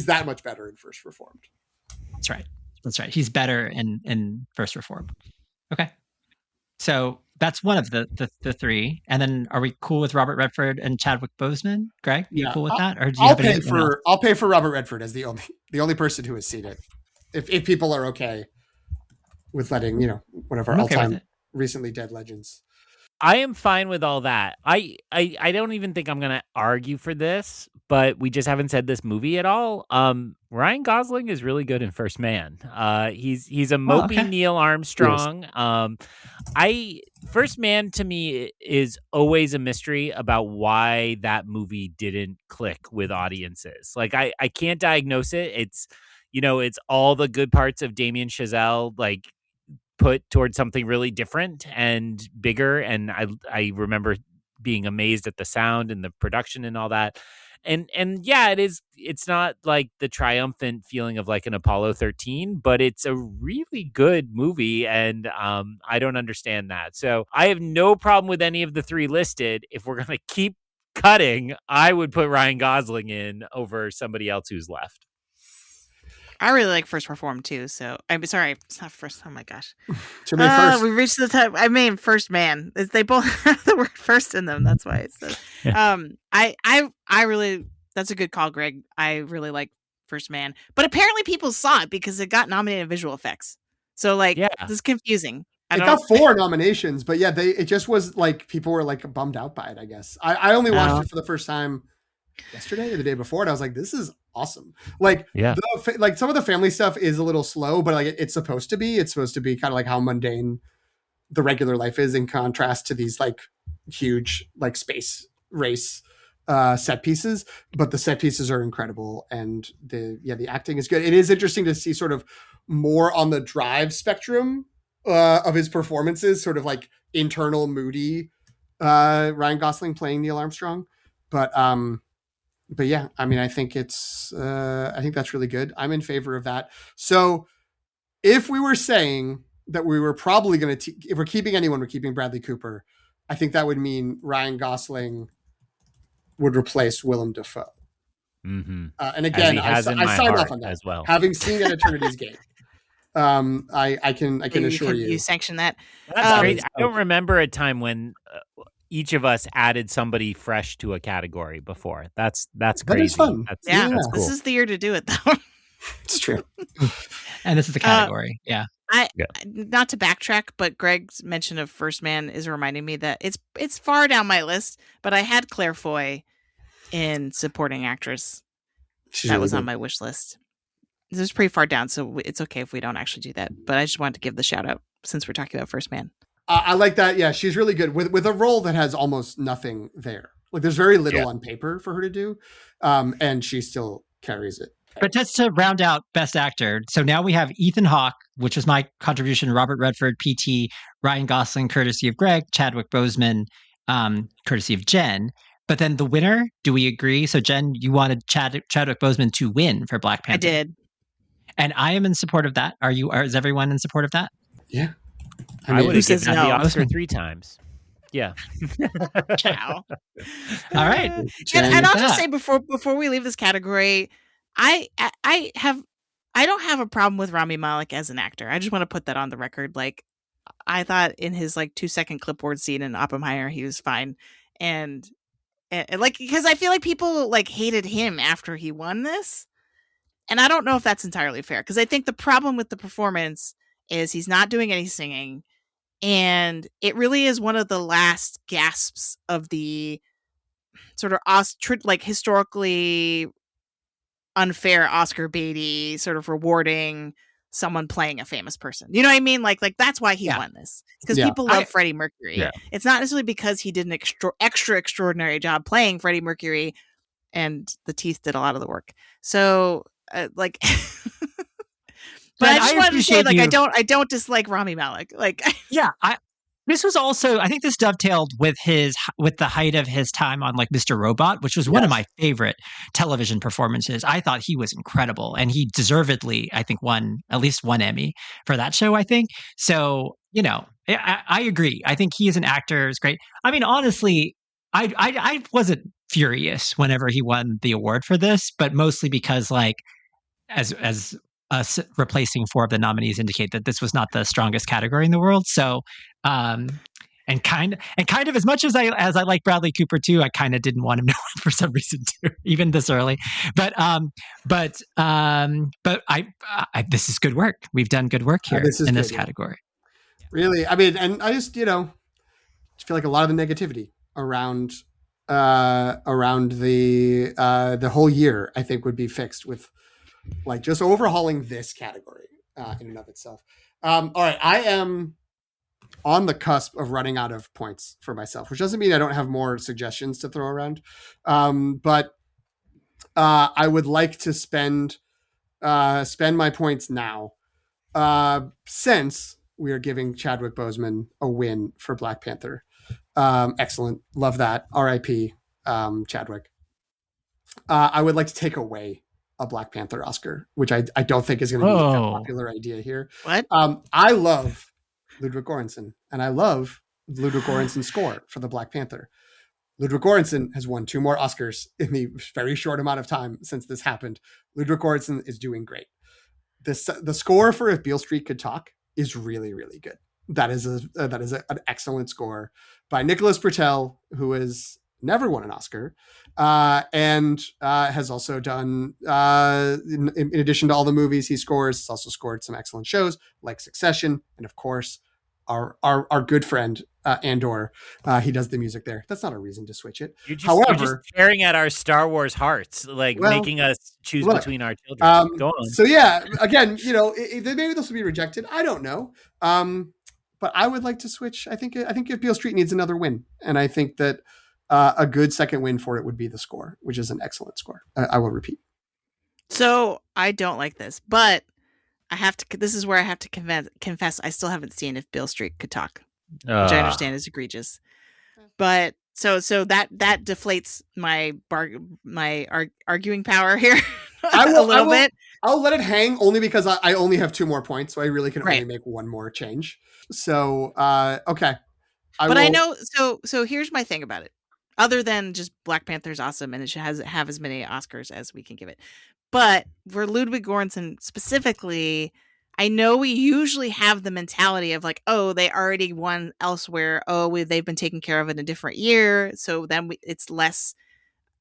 that much better in First Reformed. That's right. He's better in First Reformed. Okay. So that's one of the three. And then are we cool with Robert Redford and Chadwick Boseman? Greg, you cool with that? Or do you I'll pay for Robert Redford as the only person who has seen it. If people are okay with letting, you know, one of our all-time recently dead legends. I am fine with all that. I don't even think I'm gonna argue for this, but we just haven't said this movie at all. Ryan Gosling is really good in First Man. He's a mopey Neil Armstrong. First Man to me is always a mystery about why that movie didn't click with audiences. Like I can't diagnose it. It's, you know, it's all the good parts of Damien Chazelle, like, put towards something really different and bigger. And I remember being amazed at the sound and the production and all that. And yeah, it's not like the triumphant feeling of like an Apollo 13, but it's a really good movie. And I don't understand that. So I have no problem with any of the three listed. If we're going to keep cutting, I would put Ryan Gosling in over somebody else who's left. I really like First Reformed too, so I'm sorry, it's not first. Oh my gosh, Too many first. We reached the time. I mean, First Man. They both have the word "first" in them. That's why. So, I really. That's a good call, Greg. I really like First Man, but apparently people saw it because it got nominated in visual effects. So like, this is confusing. It got 4 nominations, but yeah, it just was like people were like bummed out by it. I guess I only watched it for the first time yesterday or the day before, and I was like, this is awesome. Like, like some of the family stuff is a little slow, but like it's supposed to be kind of like how mundane the regular life is in contrast to these like huge like space race set pieces. But the set pieces are incredible, and the acting is good. It is interesting to see sort of more on the drive spectrum of his performances, sort of like internal moody Ryan Gosling playing Neil Armstrong. But yeah, I mean, I think that's really good. I'm in favor of that. So if we were saying that we were probably going to, if we're keeping anyone, we're keeping Bradley Cooper, I think that would mean Ryan Gosling would replace Willem Dafoe. Mm-hmm. And again, I signed off on that as well. Having seen An Eternity's Gate. I can assure you. You sanction that. That's great. I don't remember a time when each of us added somebody fresh to a category before. That's crazy. That is fun. That's cool. This is the year to do it, though. It's true. And this is the category. Not to backtrack, but Greg's mention of First Man is reminding me that it's far down my list, but I had Claire Foy in supporting actress. That really was on my wish list. This is pretty far down, so it's okay if we don't actually do that. But I just wanted to give the shout out since we're talking about First Man. I like that. Yeah, she's really good with a role that has almost nothing there. Like there's very little on paper for her to do, and she still carries it. But just to round out Best Actor, so now we have Ethan Hawke, which was my contribution, Robert Redford, P.T., Ryan Gosling, courtesy of Greg, Chadwick Boseman, courtesy of Jen. But then the winner, do we agree? So Jen, you wanted Chadwick Boseman to win for Black Panther. I did. And I am in support of that. Is everyone in support of that? Yeah. I would have given the Oscar 3 times. Yeah. Ciao. All right. And I'll just say before we leave this category, I don't have a problem with Rami Malek as an actor. I just want to put that on the record. Like, I thought in his like 2-second clipboard scene in Oppenheimer, he was fine. And like, because I feel like people like hated him after he won this. And I don't know if that's entirely fair, because I think the problem with the performance is he's not doing any singing. And it really is one of the last gasps of the sort of like historically unfair Oscar baity sort of rewarding someone playing a famous person. You know what I mean? Like that's why he won this, because people love Freddie Mercury. Yeah. It's not necessarily because he did an extra extraordinary job playing Freddie Mercury, and the teeth did a lot of the work. So like But I just wanted to say, like, you. I don't dislike Rami Malek. Like, Yeah, this was also, I think this dovetailed with the height of his time on like Mr. Robot, which was one of my favorite television performances. I thought he was incredible, and he deservedly, I think, won at least one Emmy for that show, I think. So, I agree. I think he as an actor is great. I mean, honestly, I wasn't furious whenever he won the award for this, but mostly because, like, as us replacing 4 of the nominees indicate, that this was not the strongest category in the world. So, and kind of as much as I like Bradley Cooper too, I kind of didn't want him to win for some reason too, even this early. But this is good work. We've done good work here in this category. Really, I mean, and I just feel like a lot of the negativity around the whole year, I think, would be fixed with like just overhauling this category in and of itself. All right, I am on the cusp of running out of points for myself, which doesn't mean I don't have more suggestions to throw around. But I would like to spend my points now, since we are giving Chadwick Boseman a win for Black Panther. Excellent. Love that. R.I.P. Chadwick. I would like to take away a Black Panther Oscar, which I don't think is going to be a popular idea here. What? I love Ludwig Göransson, and I love Ludwig Göransson's score for the Black Panther. Ludwig Göransson has won 2 more Oscars in the very short amount of time since this happened. Ludwig Göransson is doing great. The score for If Beale Street Could Talk is really, really good. That is an excellent score by Nicholas Britell, who has never won an Oscar, and has also done, in addition to all the movies he scores, he's also scored some excellent shows like Succession, and of course, our good friend Andor. He does the music there. That's not a reason to switch it. You're just tearing at our Star Wars hearts, making us choose between our children. Go on. So yeah, again, maybe this will be rejected. I don't know. But I would like to switch. I think If Beale Street needs another win, and I think that a good second win for it would be the score, which is an excellent score. I will repeat. So I don't like this, but I have to. This is where I have to confess. I still haven't seen If Beale Street Could Talk, which I understand is egregious. But so that deflates my arguing power here a little bit. I'll let it hang only because I only have 2 more points, so I really can only make one more change. So okay. I know. So here's my thing about it. Other than just Black Panther's awesome, and it should have as many Oscars as we can give it. But for Ludwig Göransson specifically, I know we usually have the mentality of like, oh, they already won elsewhere. Oh, they've been taken care of in a different year. So then it's less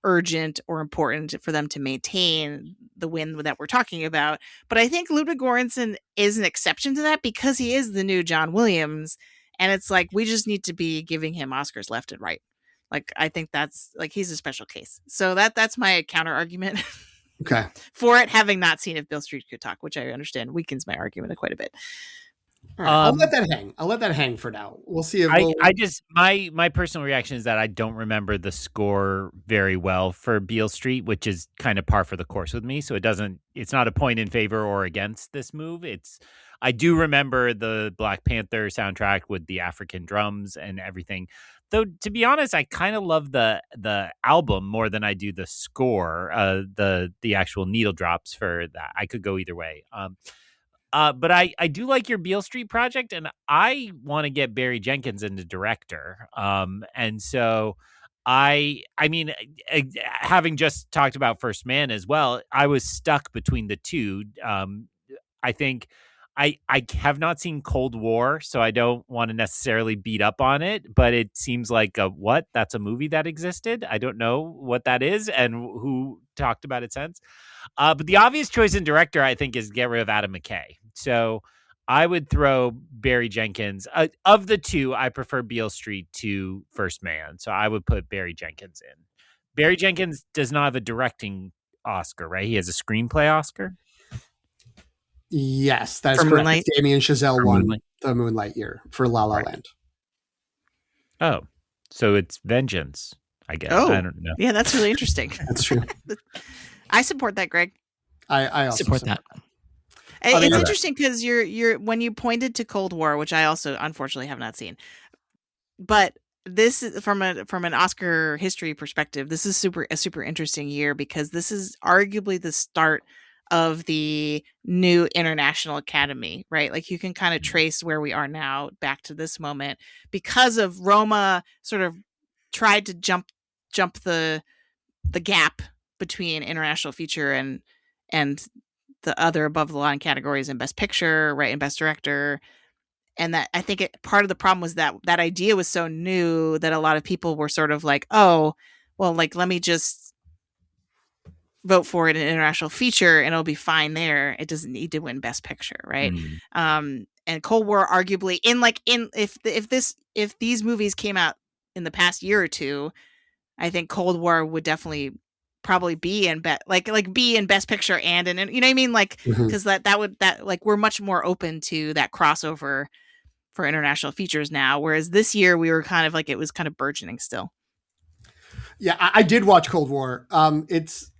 urgent or important for them to maintain the win that we're talking about. But I think Ludwig Göransson is an exception to that because he is the new John Williams. And it's like, we just need to be giving him Oscars left and right. Like, I think that's like, he's a special case. So that's my counter argument. Okay. For it, having not seen If Beale Street Could Talk, which I understand weakens my argument quite a bit. Right, I'll let that hang for now. We'll see if my personal reaction is that I don't remember the score very well for Beale Street, which is kind of par for the course with me. So it's not a point in favor or against this move. I do remember the Black Panther soundtrack with the African drums and everything. Though, to be honest, I kind of love the album more than I do the score, the actual needle drops for that. I could go either way. But I do like your Beale Street project, and I want to get Barry Jenkins into director. And so I mean, having just talked about First Man as well, I was stuck between the two. I think I have not seen Cold War, so I don't want to necessarily beat up on it, but it seems like that's a movie that existed. I don't know what that is and who talked about it since. But the obvious choice in director, I think, is get rid of Adam McKay. So I would throw Barry Jenkins. Of the two, I prefer Beale Street to First Man. So I would put Barry Jenkins in. Barry Jenkins does not have a directing Oscar, right? He has a screenplay Oscar. Yes, that's correct. Moonlight? Damien Chazelle won the Moonlight year for La La Land. Oh, so it's Vengeance, I guess. Oh, I don't know. Yeah, that's really interesting. That's true. I support that, Greg. I also support that. It's interesting because you're when you pointed to Cold War, which I also unfortunately have not seen, but this is from an Oscar history perspective. This is a super interesting year because this is arguably the start of the new International Academy, right? Like you can kind of trace where we are now back to this moment because of Roma sort of tried to jump the gap between international feature and the other above the line categories in Best Picture, right, and Best Director. And that I think part of the problem was that idea was so new that a lot of people were sort of like, oh, well, like, let me just vote for it in international feature and it'll be fine there. It doesn't need to win Best Picture, right? And Cold War, arguably, if these movies came out in the past year or two, I think Cold War would definitely probably be in be in Best Picture and in, you know what I mean, like, because that would we're much more open to that crossover for international features now, whereas this year we were kind of like, it was kind of burgeoning still. Yeah, I did watch Cold War. It's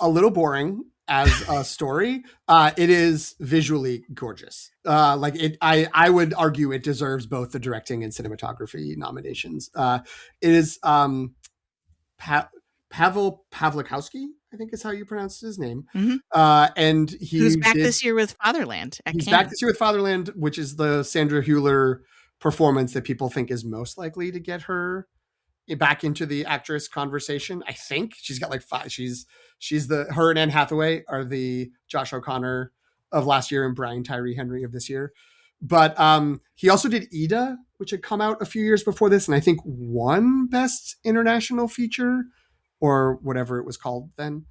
a little boring as a story. It is visually gorgeous. I would argue it deserves both the directing and cinematography nominations. It is Pavel Pawlikowski, I think is how you pronounce his name. And who's back this year with Fatherland. He's back this year with Fatherland, which is the Sandra Hüller performance that people think is most likely to get her back into the actress conversation. I think she's got like five. She's her and Anne Hathaway are the Josh O'Connor of last year and Brian Tyree Henry of this year. But he also did Ida, which had come out a few years before this, and I think won Best International Feature or whatever it was called then,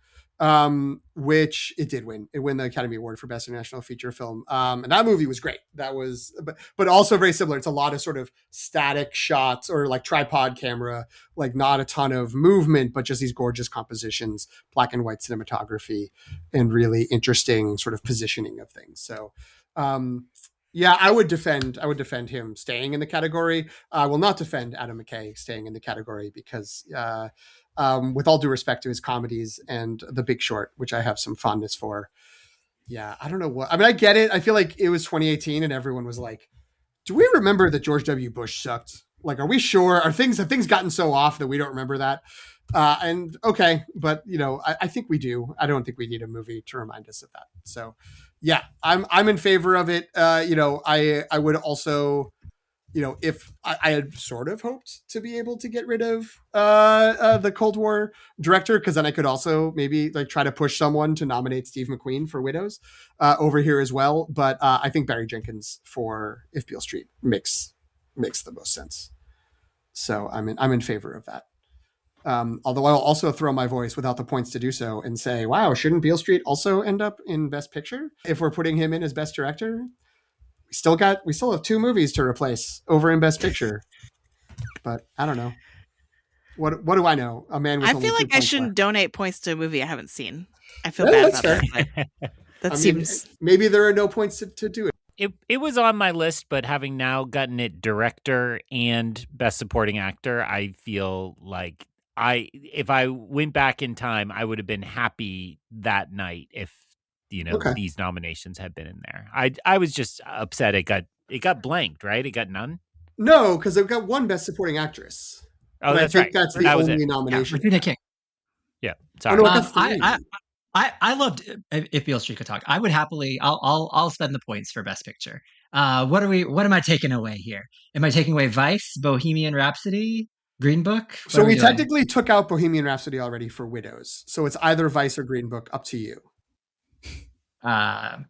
which it did win. It won the Academy Award for Best International Feature Film. And that movie was great. That was, but also very similar. It's a lot of sort of static shots or like tripod camera, like not a ton of movement, but just these gorgeous compositions, black and white cinematography, and really interesting sort of positioning of things. So, yeah, I would defend him staying in the category. I will not defend Adam McKay staying in the category because, with all due respect to his comedies and The Big Short, which I have some fondness for. Yeah, I don't know what. I mean, I get it. I feel like it was 2018 and everyone was like, do we remember that George W. Bush sucked? Like, are we sure? Have things gotten so off that we don't remember that? And okay, but you know, I think we do. I don't think we need a movie to remind us of that. So yeah, I'm in favor of it. You know, I would also, you know, if I had sort of hoped to be able to get rid of the Cold War director, because then I could also maybe like try to push someone to nominate Steve McQueen for Widows over here as well. But I think Barry Jenkins for If Beale Street makes the most sense. So I'm in favor of that. Although I'll also throw my voice without the points to do so and say, wow, shouldn't Beale Street also end up in Best Picture if we're putting him in as Best Director? We still have two movies to replace over in Best Picture, but I don't know. What do I know? A man with I only feel 2 like I points shouldn't left. donate points to a movie I haven't seen. I feel Yeah, bad that's about fair. that. But that I seems mean, maybe there are no points to do it. It was on my list, but having now gotten it director and best supporting actor, I feel like if I went back in time, I would have been happy that night if, you know, Okay. these nominations had been in there. I was just upset it got blanked, right? It got none. No, because they've got one Best Supporting Actress. Oh, But that's I think right. that's the That was only it. nomination. Regina King. Yeah, Oh, sorry. no, I got 3. I loved If Beale Street Could Talk. I would happily. I'll spend the points for Best Picture. What am I taking away here? Am I taking away Vice, Bohemian Rhapsody, Green Book? What So are we doing? technically took out Bohemian Rhapsody already for Widows. So it's either Vice or Green Book, up to you. Wow,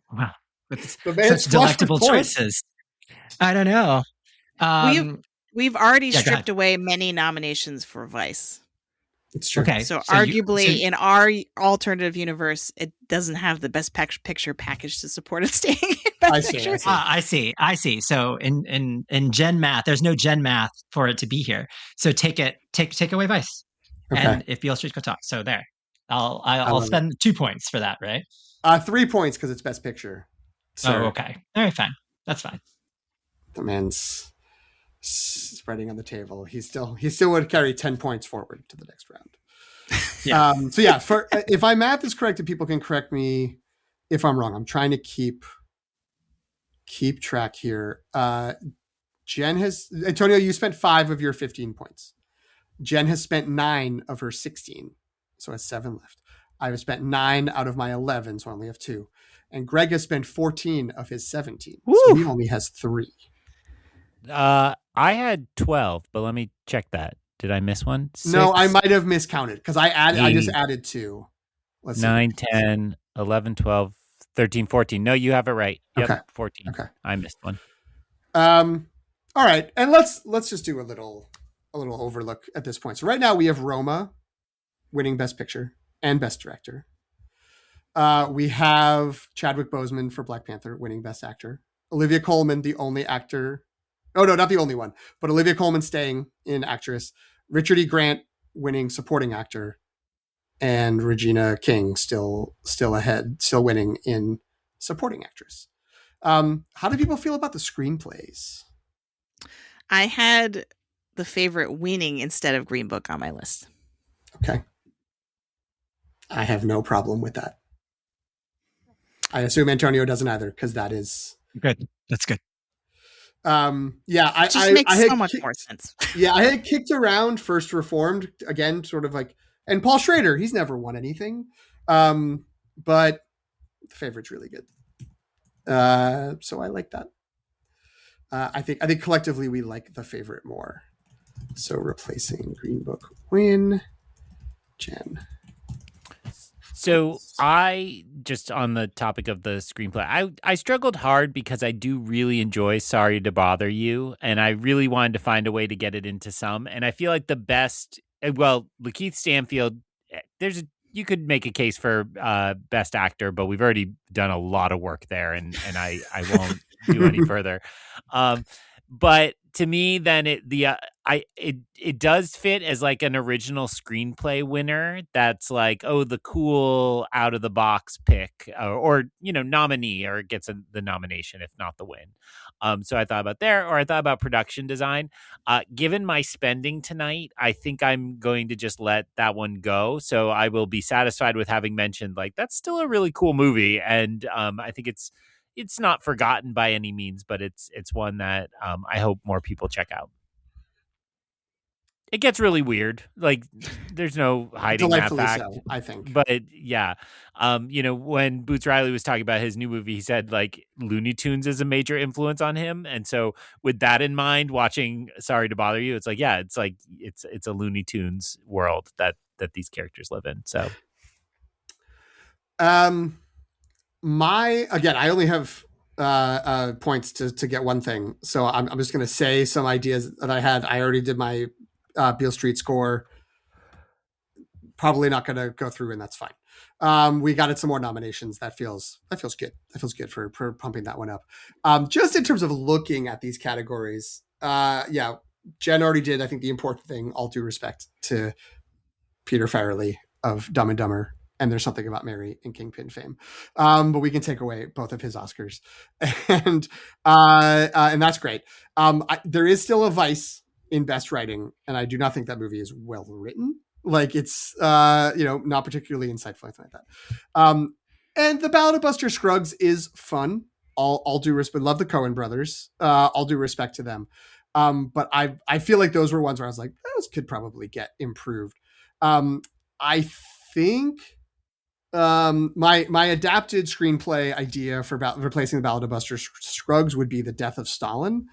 with The man such squashed delectable with points. choices. I don't know. we've already Yeah, go stripped ahead. away many nominations for Vice. It's true. Okay, So, so you- arguably, so- in our alternative universe, it doesn't have the Best Picture package to support it staying in Best I see, Picture. I see. I see. So in Gen Math, there's no Gen Math for it to be here. So take away Vice, Okay. and If Beale Street Could Talk. So there, I'll love spend 2 points for that, right? 3 points because it's Best Picture. So Oh, okay. All right, fine. That's fine. the man's spreading on the table. He still would carry 10 points forward to the next round. Yeah. So yeah, if my math is correct, and people can correct me if I'm wrong. I'm trying to keep track here. Jen has, Antonio, you spent 5 of your 15 points. Jen has spent 9 of her 16, so has 7 left. I've spent 9 out of my 11, so I only have 2. And Greg has spent 14 of his 17, so he only has 3. I had 12, but let me check that. Did I miss one? 6? No, I might have miscounted because I just added 2. Let's 9, 10, 11, 12, 13, 14. No, you have it right. Yep, okay. 14. Okay. I missed one. All right, and let's just do a little overlook at this point. So right now we have Roma winning Best Picture and Best Director. We have Chadwick Boseman for Black Panther winning Best Actor. Olivia Colman, the only actor. Oh no, not the only one, but Olivia Colman staying in actress. Richard E. Grant winning Supporting Actor, and Regina King still ahead, still winning in Supporting Actress. How do people feel about the screenplays? I had The Favorite winning instead of Green Book on my list. Okay. I have no problem with that. I assume Antonio doesn't either, because that is good. That's good. Yeah, it just makes so much more sense. Yeah, I had kicked around First Reformed again, sort of like, and Paul Schrader, he's never won anything, but The Favorite's really good. So I like that. I think collectively we like The Favorite more. So replacing Green Book win, Jen. So I just on the topic of the screenplay, I struggled hard because I do really enjoy Sorry to Bother You, and I really wanted to find a way to get it into some. And I feel like the best, well, Lakeith Stanfield, you could make a case for Best Actor, but we've already done a lot of work there, and I won't do any further. But to me, then it does fit as like an original screenplay winner. That's like, oh, the cool out of the box pick, or nominee, or gets the nomination if not the win. So I thought about there, or I thought about production design. Given my spending tonight, I think I'm going to just let that one go. So I will be satisfied with having mentioned like that's still a really cool movie, and I think it's not forgotten by any means, but it's one that I hope more people check out. It gets really weird. Like there's no hiding that fact. So, I think. But yeah, when Boots Riley was talking about his new movie, he said like Looney Tunes is a major influence on him. And so with that in mind, watching Sorry to Bother You, it's like, yeah, it's like it's a Looney Tunes world that these characters live in. So I only have points to get one thing, so I'm just going to say some ideas that I had. I already did my Beale Street score. Probably not going to go through, and that's fine. We got some more nominations. That feels good. That feels good for pumping that one up. Just in terms of looking at these categories, Jen already did, I think, the important thing. All due respect to Peter Farrelly of Dumb and Dumber, and There's Something About Mary in Kingpin fame. But we can take away both of his Oscars. And that's great. There is still a Vice in Best Writing, and I do not think that movie is well written. Like it's, not particularly insightful, anything like that. And The Ballad of Buster Scruggs is fun. All due respect, love the Coen brothers. All due respect to them. But I feel like those were ones where I was like, those could probably get improved. I think my adapted screenplay idea for replacing The Ballad of Buster Scruggs would be The Death of Stalin.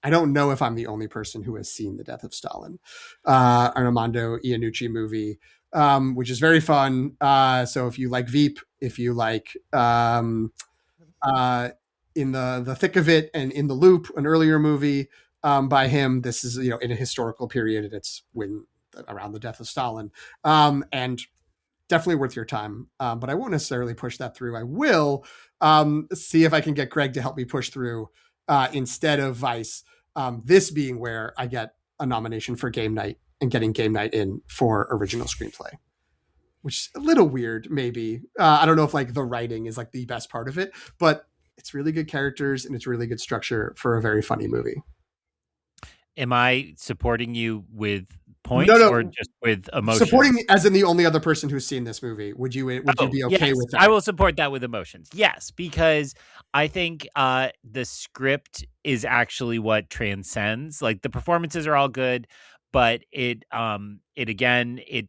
I don't know if I'm the only person who has seen The Death of Stalin, an Armando Iannucci movie, which is very fun. So if you like Veep, if you like In the Thick of It and In the Loop, an earlier movie by him, this is in a historical period, and it's around the death of Stalin, and definitely worth your time. But I won't necessarily push that through. I will see if I can get Greg to help me push through instead of Vice. This being where I get a nomination for Game Night and getting Game Night in for original screenplay, which is a little weird. Maybe I don't know if like the writing is like the best part of it, but it's really good characters and it's really good structure for a very funny movie. Am I supporting you with points No. or just with emotions? Supporting as in the only other person who's seen this movie. Would you be okay yes, with that? I will support that with emotions. Yes, because I think the script is actually what transcends. Like the performances are all good, but it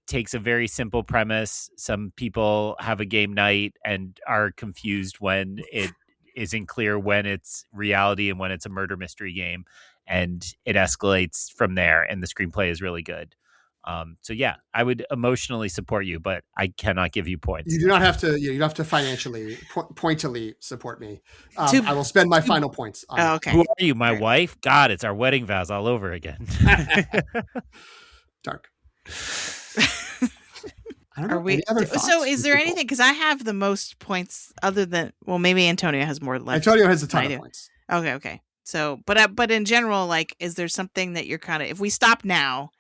takes a very simple premise. Some people have a game night and are confused when it isn't clear when it's reality and when it's a murder mystery game, and it escalates from there, and the screenplay is really good. So yeah, I would emotionally support you, but I cannot give you points. You do not have to. You don't have to financially, pointily support me. Two- I will spend my final points on Oh, it. okay. Who are you, my All right. wife? God, it's our wedding vows all over again. Dark. I don't know. Are we? Any other thoughts So, is from there people? anything? Because I have the most points, other than maybe Antonio has more left. Antonio has a ton I of do. points. Okay. So, but in general, like, is there something that you're kind of, if we stop now,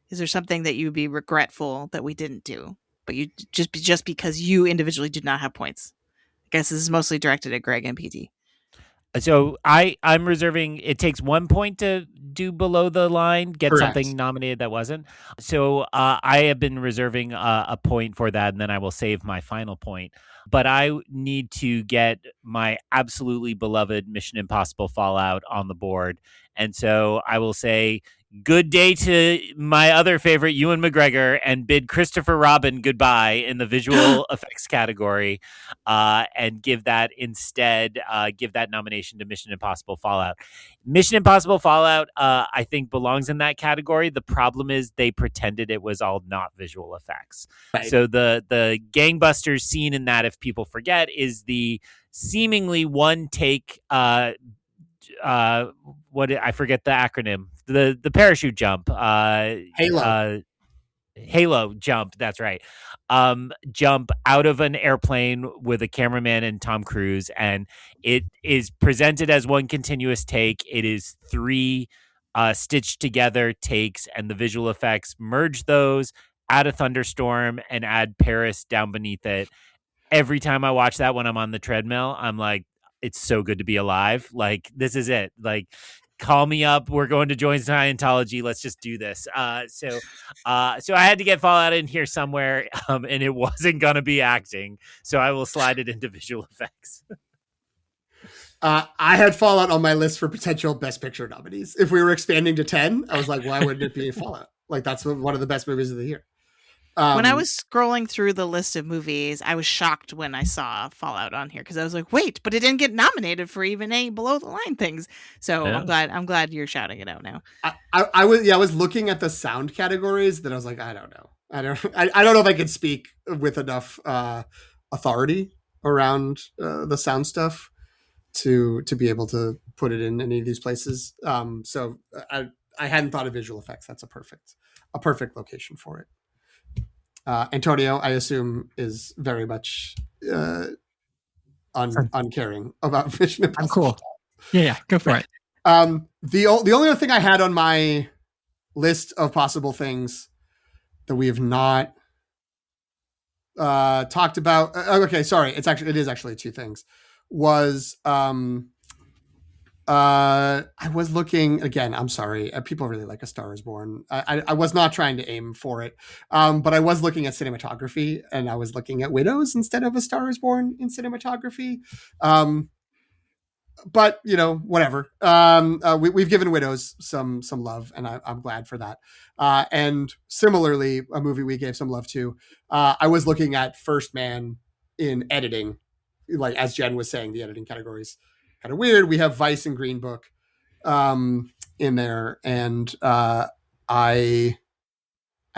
is there something that you'd be regretful that we didn't do, but you just because you individually did not have points? I guess this is mostly directed at Greg and PT. So I'm reserving. It takes 1 point to do below the line, get Correct. something nominated that wasn't. So I have been reserving a point for that, and then I will save my final point. But I need to get my absolutely beloved Mission Impossible Fallout on the board, and so I will say good day to my other favorite, Ewan McGregor, and bid Christopher Robin goodbye in the visual effects category, and give that nomination to Mission Impossible Fallout. Mission Impossible Fallout, I think, belongs in that category. The problem is they pretended it was all not visual effects. Right. So the gangbusters scene in that, if people forget, is the seemingly one take I forget the acronym, the parachute jump, Halo jump, that's right. Jump out of an airplane with a cameraman and Tom Cruise, and it is presented as one continuous take. It is 3 stitched together takes, and the visual effects merge those, add a thunderstorm, and add Paris down beneath it. Every time I watch that when I'm on the treadmill, I'm like, it's so good to be alive. Like, this is it. Like, call me up. We're going to join Scientology. Let's just do this. So I had to get Fallout in here somewhere, and it wasn't going to be acting. So I will slide it into visual effects. I had Fallout on my list for potential Best Picture nominees. If we were expanding to 10, I was like, why wouldn't it be Fallout? Like, that's one of the best movies of the year. When I was scrolling through the list of movies, I was shocked when I saw Fallout on here, because I was like, wait, but it didn't get nominated for even any below the line things. So Yeah. I'm glad you're shouting it out now. I was looking at the sound categories, that I was like, I don't know. I don't know if I could speak with enough authority around the sound stuff to be able to put it in any of these places. So I hadn't thought of visual effects. That's a perfect location for it. Antonio, I assume, is very much uncaring about Mission Impossible. I'm cool. Yeah, go for it. The only other thing I had on my list of possible things that we have not talked about. Okay, sorry. It is actually 2 things. Was I was looking again. I'm sorry. People really like A Star Is Born. I was not trying to aim for it, but I was looking at cinematography, and I was looking at Widows instead of A Star Is Born in cinematography. But whatever. We've given Widows some love, and I'm glad for that. And similarly, a movie we gave some love to. I was looking at First Man in editing, like as Jen was saying, the editing categories. Kind of weird. We have Vice and Green Book in there, and I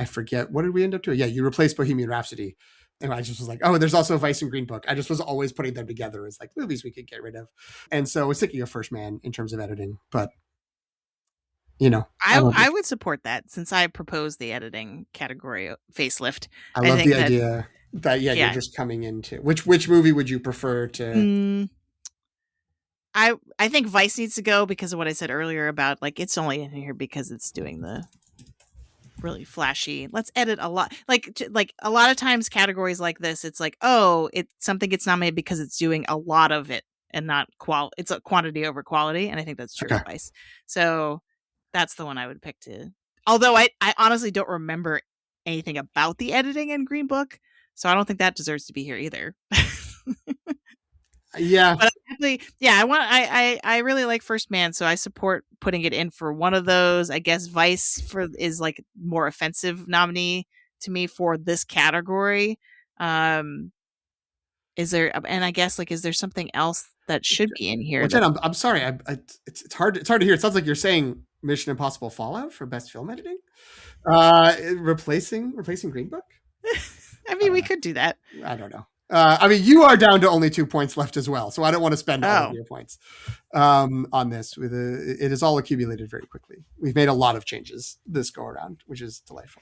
forget, what did we end up doing? Yeah, you replaced Bohemian Rhapsody, and I just was like, oh, there's also Vice and Green Book. I just was always putting them together as like movies we could get rid of, and so I was thinking of First Man in terms of editing, but I would support that, since I proposed the editing category facelift. I love the idea that you're just coming into which movie would you prefer to? I think Vice needs to go because of what I said earlier about, like, it's only in here because it's doing the really flashy. Let's edit a lot. Like a lot of times categories like this, it's like, oh, something gets nominated because it's doing a lot of it and not it's a quantity over quality. And I think that's true of Vice. So that's the one I would pick to. Although I honestly don't remember anything about the editing in Green Book, so I don't think that deserves to be here either. Yeah. But I really like First Man, so I support putting it in for one of those. I guess Vice is like more offensive nominee to me for this category. Is there, and I guess like, is there something else that should be in here? Well, Jen, I'm sorry. It's hard to hear. It sounds like you're saying Mission Impossible Fallout for best film editing, replacing Green Book. I mean, we could do that. I don't know. I mean, you are down to only 2 points left as well, so I don't want to spend all of your points on this. It is all accumulated very quickly. We've made a lot of changes this go around, which is delightful.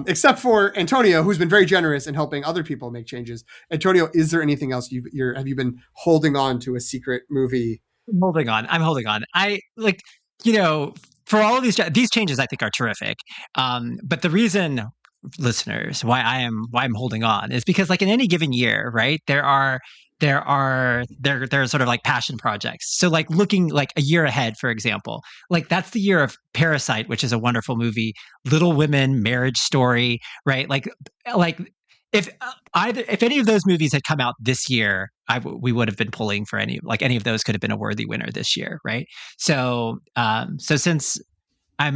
Except for Antonio, who's been very generous in helping other people make changes. Antonio, is there anything else have you been holding on to a secret movie? I'm holding on. I like, for all of these changes, I think are terrific. But the reason, listeners, why I'm holding on is because, like, in any given year, right, there are sort of like passion projects. So like looking like a year ahead, for example, like that's the year of Parasite, which is a wonderful movie, Little Women, Marriage Story, right? Like if any of those movies had come out this year, we would have been pulling for any of those could have been a worthy winner this year, right? So since I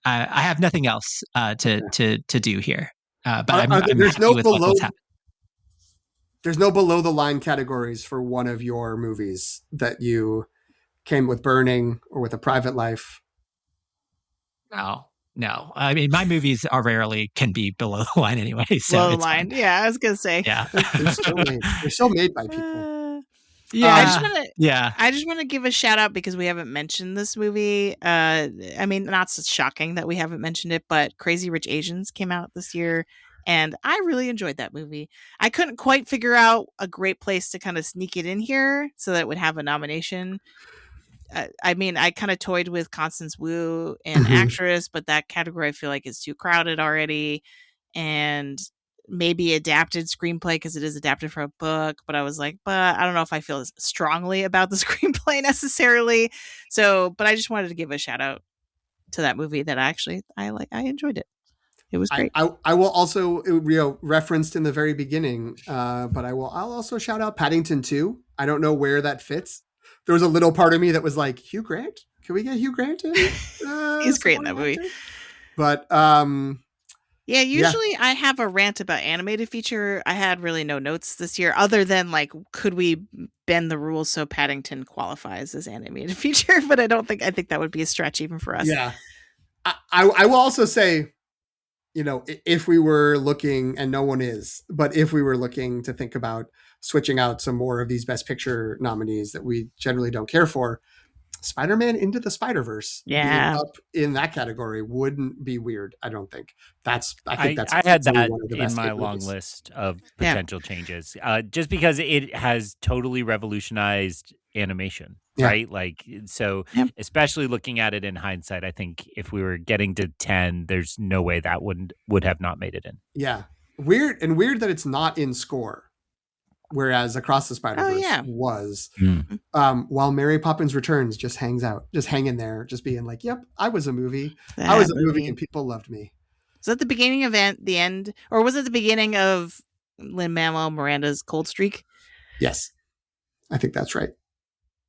have nothing else to do here, but I'm there's happy with what's happened. There's no below the line categories for one of your movies that you came with Burning or with A Private Life. No. I mean, my movies can be below the line anyway. So below the line. Fine. Yeah, I was gonna say. Yeah, they're still made by people. I just want to give a shout out because we haven't mentioned this movie. I mean, not so shocking that we haven't mentioned it, but Crazy Rich Asians came out this year. And I really enjoyed that movie. I couldn't quite figure out a great place to kind of sneak it in here so that it would have a nomination. I mean, I kind of toyed with Constance Wu and actress, but that category I feel like is too crowded already. And maybe adapted screenplay because it is adapted from a book. But I was like, but I don't know if I feel as strongly about the screenplay necessarily. So, but I just wanted to give a shout out to that movie that I enjoyed it. It was great. I will also, referenced in the very beginning, but I'll also shout out Paddington 2. I don't know where that fits. There was a little part of me that was like, Hugh Grant? Can we get Hugh Grant in? He's great in that movie. But usually I have a rant about animated feature. I had really no notes this year other than like, could we bend the rules so Paddington qualifies as animated feature? But I think that would be a stretch even for us. Yeah. I will also say, if we were looking, and no one is, but if we were looking to think about switching out some more of these Best Picture nominees that we generally don't care for, Spider-Man Into the Spider-Verse being up in that category wouldn't be weird. I don't think. I had that in my long list of potential changes, just because it has totally revolutionized animation. Yeah. Right. Like, so especially looking at it in hindsight, I think if we were getting to 10, there's no way that would have not made it in. Yeah. Weird that it's not in score. Whereas Across the Spider-Verse was, while Mary Poppins Returns just hangs out, just hanging there, just being like, yep, I was a movie. I was a movie and people loved me. Was that the beginning of the end? Or was it the beginning of Lin-Manuel Miranda's Cold Streak? Yes. I think that's right.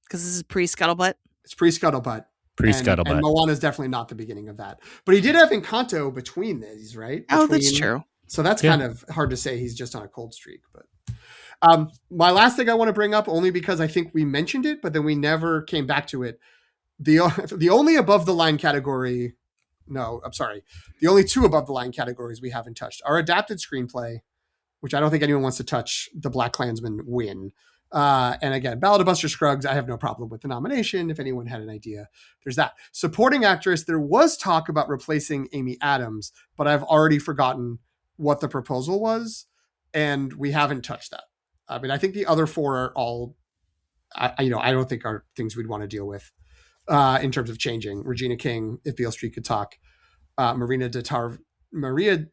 Because this is pre-Scuttlebutt? It's pre-Scuttlebutt. Pre-Scuttlebutt. And Moana is definitely not the beginning of that. But he did have Encanto between these, right? That's true. So that's kind of hard to say he's just on a cold streak. But my last thing I want to bring up, only because I think we mentioned it, but then we never came back to it. The only above the line category, no, I'm sorry. The only two above the line categories we haven't touched are adapted screenplay, which I don't think anyone wants to touch. The Black Klansman win. And again, Ballad of Buster Scruggs, I have no problem with the nomination. If anyone had an idea, there's that. Supporting actress, there was talk about replacing Amy Adams, but I've already forgotten what the proposal was, and we haven't touched that. I mean, I think the other four are all, I don't think are things we'd want to deal with in terms of changing. Regina King, If Beale Street Could Talk, Marina de Tarveria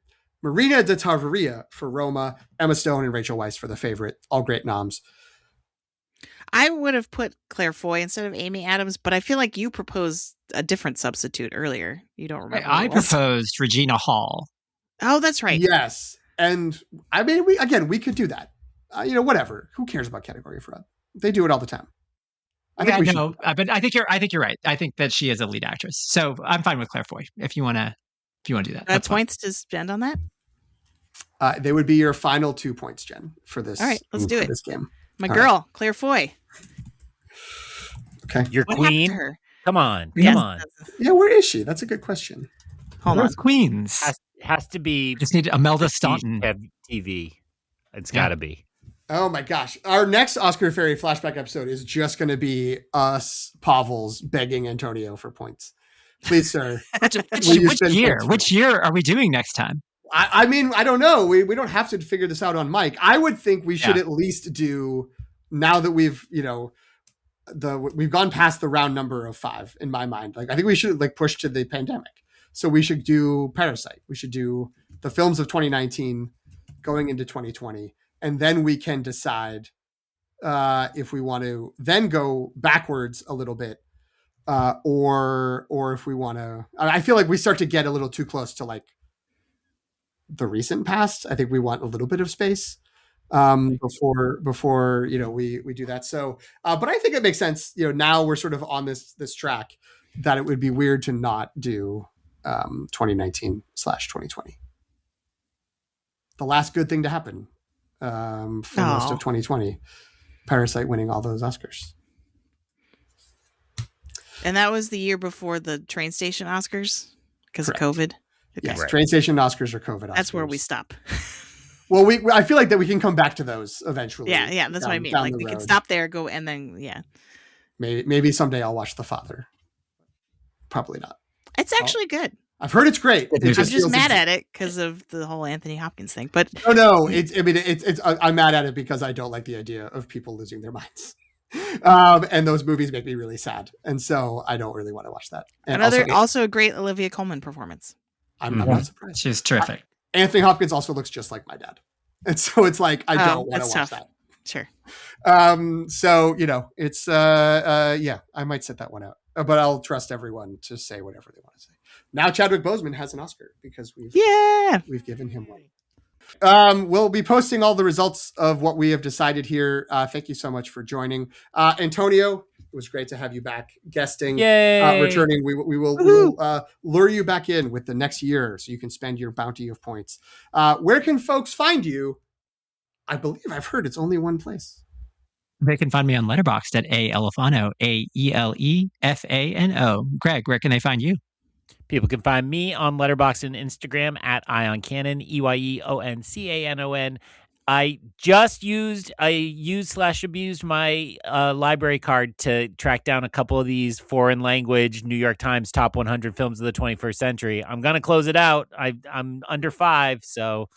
for Roma, Emma Stone and Rachel Weisz for The Favorite, all great noms. I would have put Claire Foy instead of Amy Adams, but I feel like you proposed a different substitute earlier. You don't remember. I proposed Regina Hall. Oh, that's right. Yes. And I mean, we could do that. Whatever. Who cares about category fraud? They do it all the time. But I think you're right. I think that she is a lead actress. So I'm fine with Claire Foy if you want to do that. That's points to spend on that? They would be your final 2 points, Jen, for this. All right, let's do it. This game. My girl, right. Claire Foy. Okay. Your queen. Her? Come on. Yeah, where is she? That's a good question. Hold on. Queens? Has to be. Just need Imelda Staunton. TV. It's got to be. Oh my gosh. Our next Oscar Fairy Flashback episode is just going to be us, Pavels, begging Antonio for points. Please, sir. Which year are we doing next time? I mean, I don't know. We don't have to figure this out on mic. I would think we should at least do, now that we've, we've gone past the round number of 5 in my mind. Like, I think we should push to the pandemic. So we should do Parasite. We should do the films of 2019 going into 2020. And then we can decide if we want to then go backwards a little bit, or if we want to. I feel like we start to get a little too close to the recent past. I think we want a little bit of space before we do that. So, but I think it makes sense. Now we're sort of on this track that it would be weird to not do 2019/2020. The last good thing to happen. For most of 2020, Parasite winning all those Oscars. And that was the year before the train station Oscars because of COVID. Okay. Yes, right. Train station Oscars or COVID Oscars. That's where we stop. Well, I feel like that we can come back to those eventually. Yeah, that's what I mean. We can stop there, go, and then Maybe someday I'll watch The Father. Probably not. It's actually good. I've heard it's great. I'm just mad at it because of the whole Anthony Hopkins thing. But no, I'm mad at it because I don't like the idea of people losing their minds. And those movies make me really sad, and so I don't really want to watch that. And also a great Olivia Colman performance. I'm not surprised. She's terrific. Anthony Hopkins also looks just like my dad, and so it's like I don't want to watch that. Sure. So it's I might sit that one out, but I'll trust everyone to say whatever they want to say. Now Chadwick Boseman has an Oscar because we've given him one. We'll be posting all the results of what we have decided here. Thank you so much for joining, Antonio. It was great to have you back guesting. Yay! Returning. We will lure you back in with the next year so you can spend your bounty of points. Where can folks find you? I believe I've heard it's only one place. They can find me on Letterboxd at Elefano, AELEFANO. Greg, where can they find you? People can find me on Letterboxd and Instagram at EyonCanon, EYEONCANON. I just used my library card to track down a couple of these foreign language New York Times top 100 films of the 21st century. I'm going to close it out. I'm under 5, so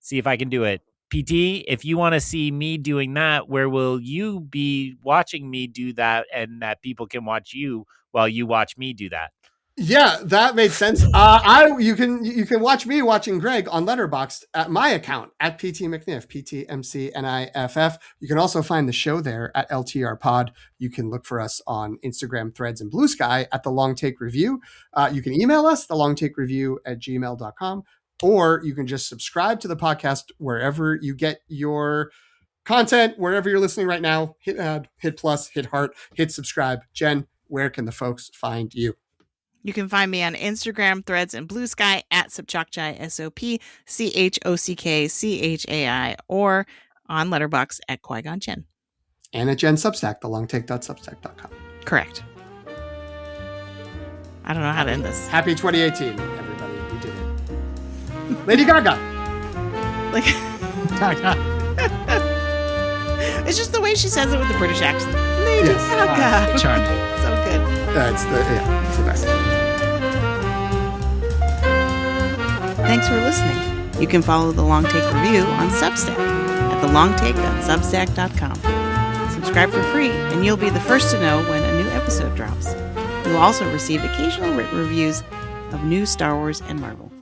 see if I can do it. PT, if you want to see me doing that, where will you be watching me do that and that people can watch you while you watch me do that? Yeah, that made sense. You can watch me watching Greg on Letterboxd at my account at PT McNiff, PTMCNIFF. You can also find the show there at LTR Pod. You can look for us on Instagram, Threads, and Blue Sky at The Long Take Review. You can email us, thelongtakereview@gmail.com, or you can just subscribe to the podcast wherever you get your content, wherever you're listening right now. Hit add, hit plus, hit heart, hit subscribe. Jen, where can the folks find you? You can find me on Instagram, Threads, and Blue Sky at Sopchockchai, SOPCHOCKCHAI, or on Letterboxd at Qui-Gon Jen. And at Jen Substack, thelongtake.substack.com. Correct. I don't know how to end this. Happy 2018, everybody. We did it. Lady Gaga. It's just the way she says it with the British accent. Lady Gaga. Charming. So good. It's the best. Thanks for listening. You can follow The Long Take Review on Substack at thelongtake.substack.com. Subscribe for free, and you'll be the first to know when a new episode drops. You'll also receive occasional written reviews of new Star Wars and Marvel.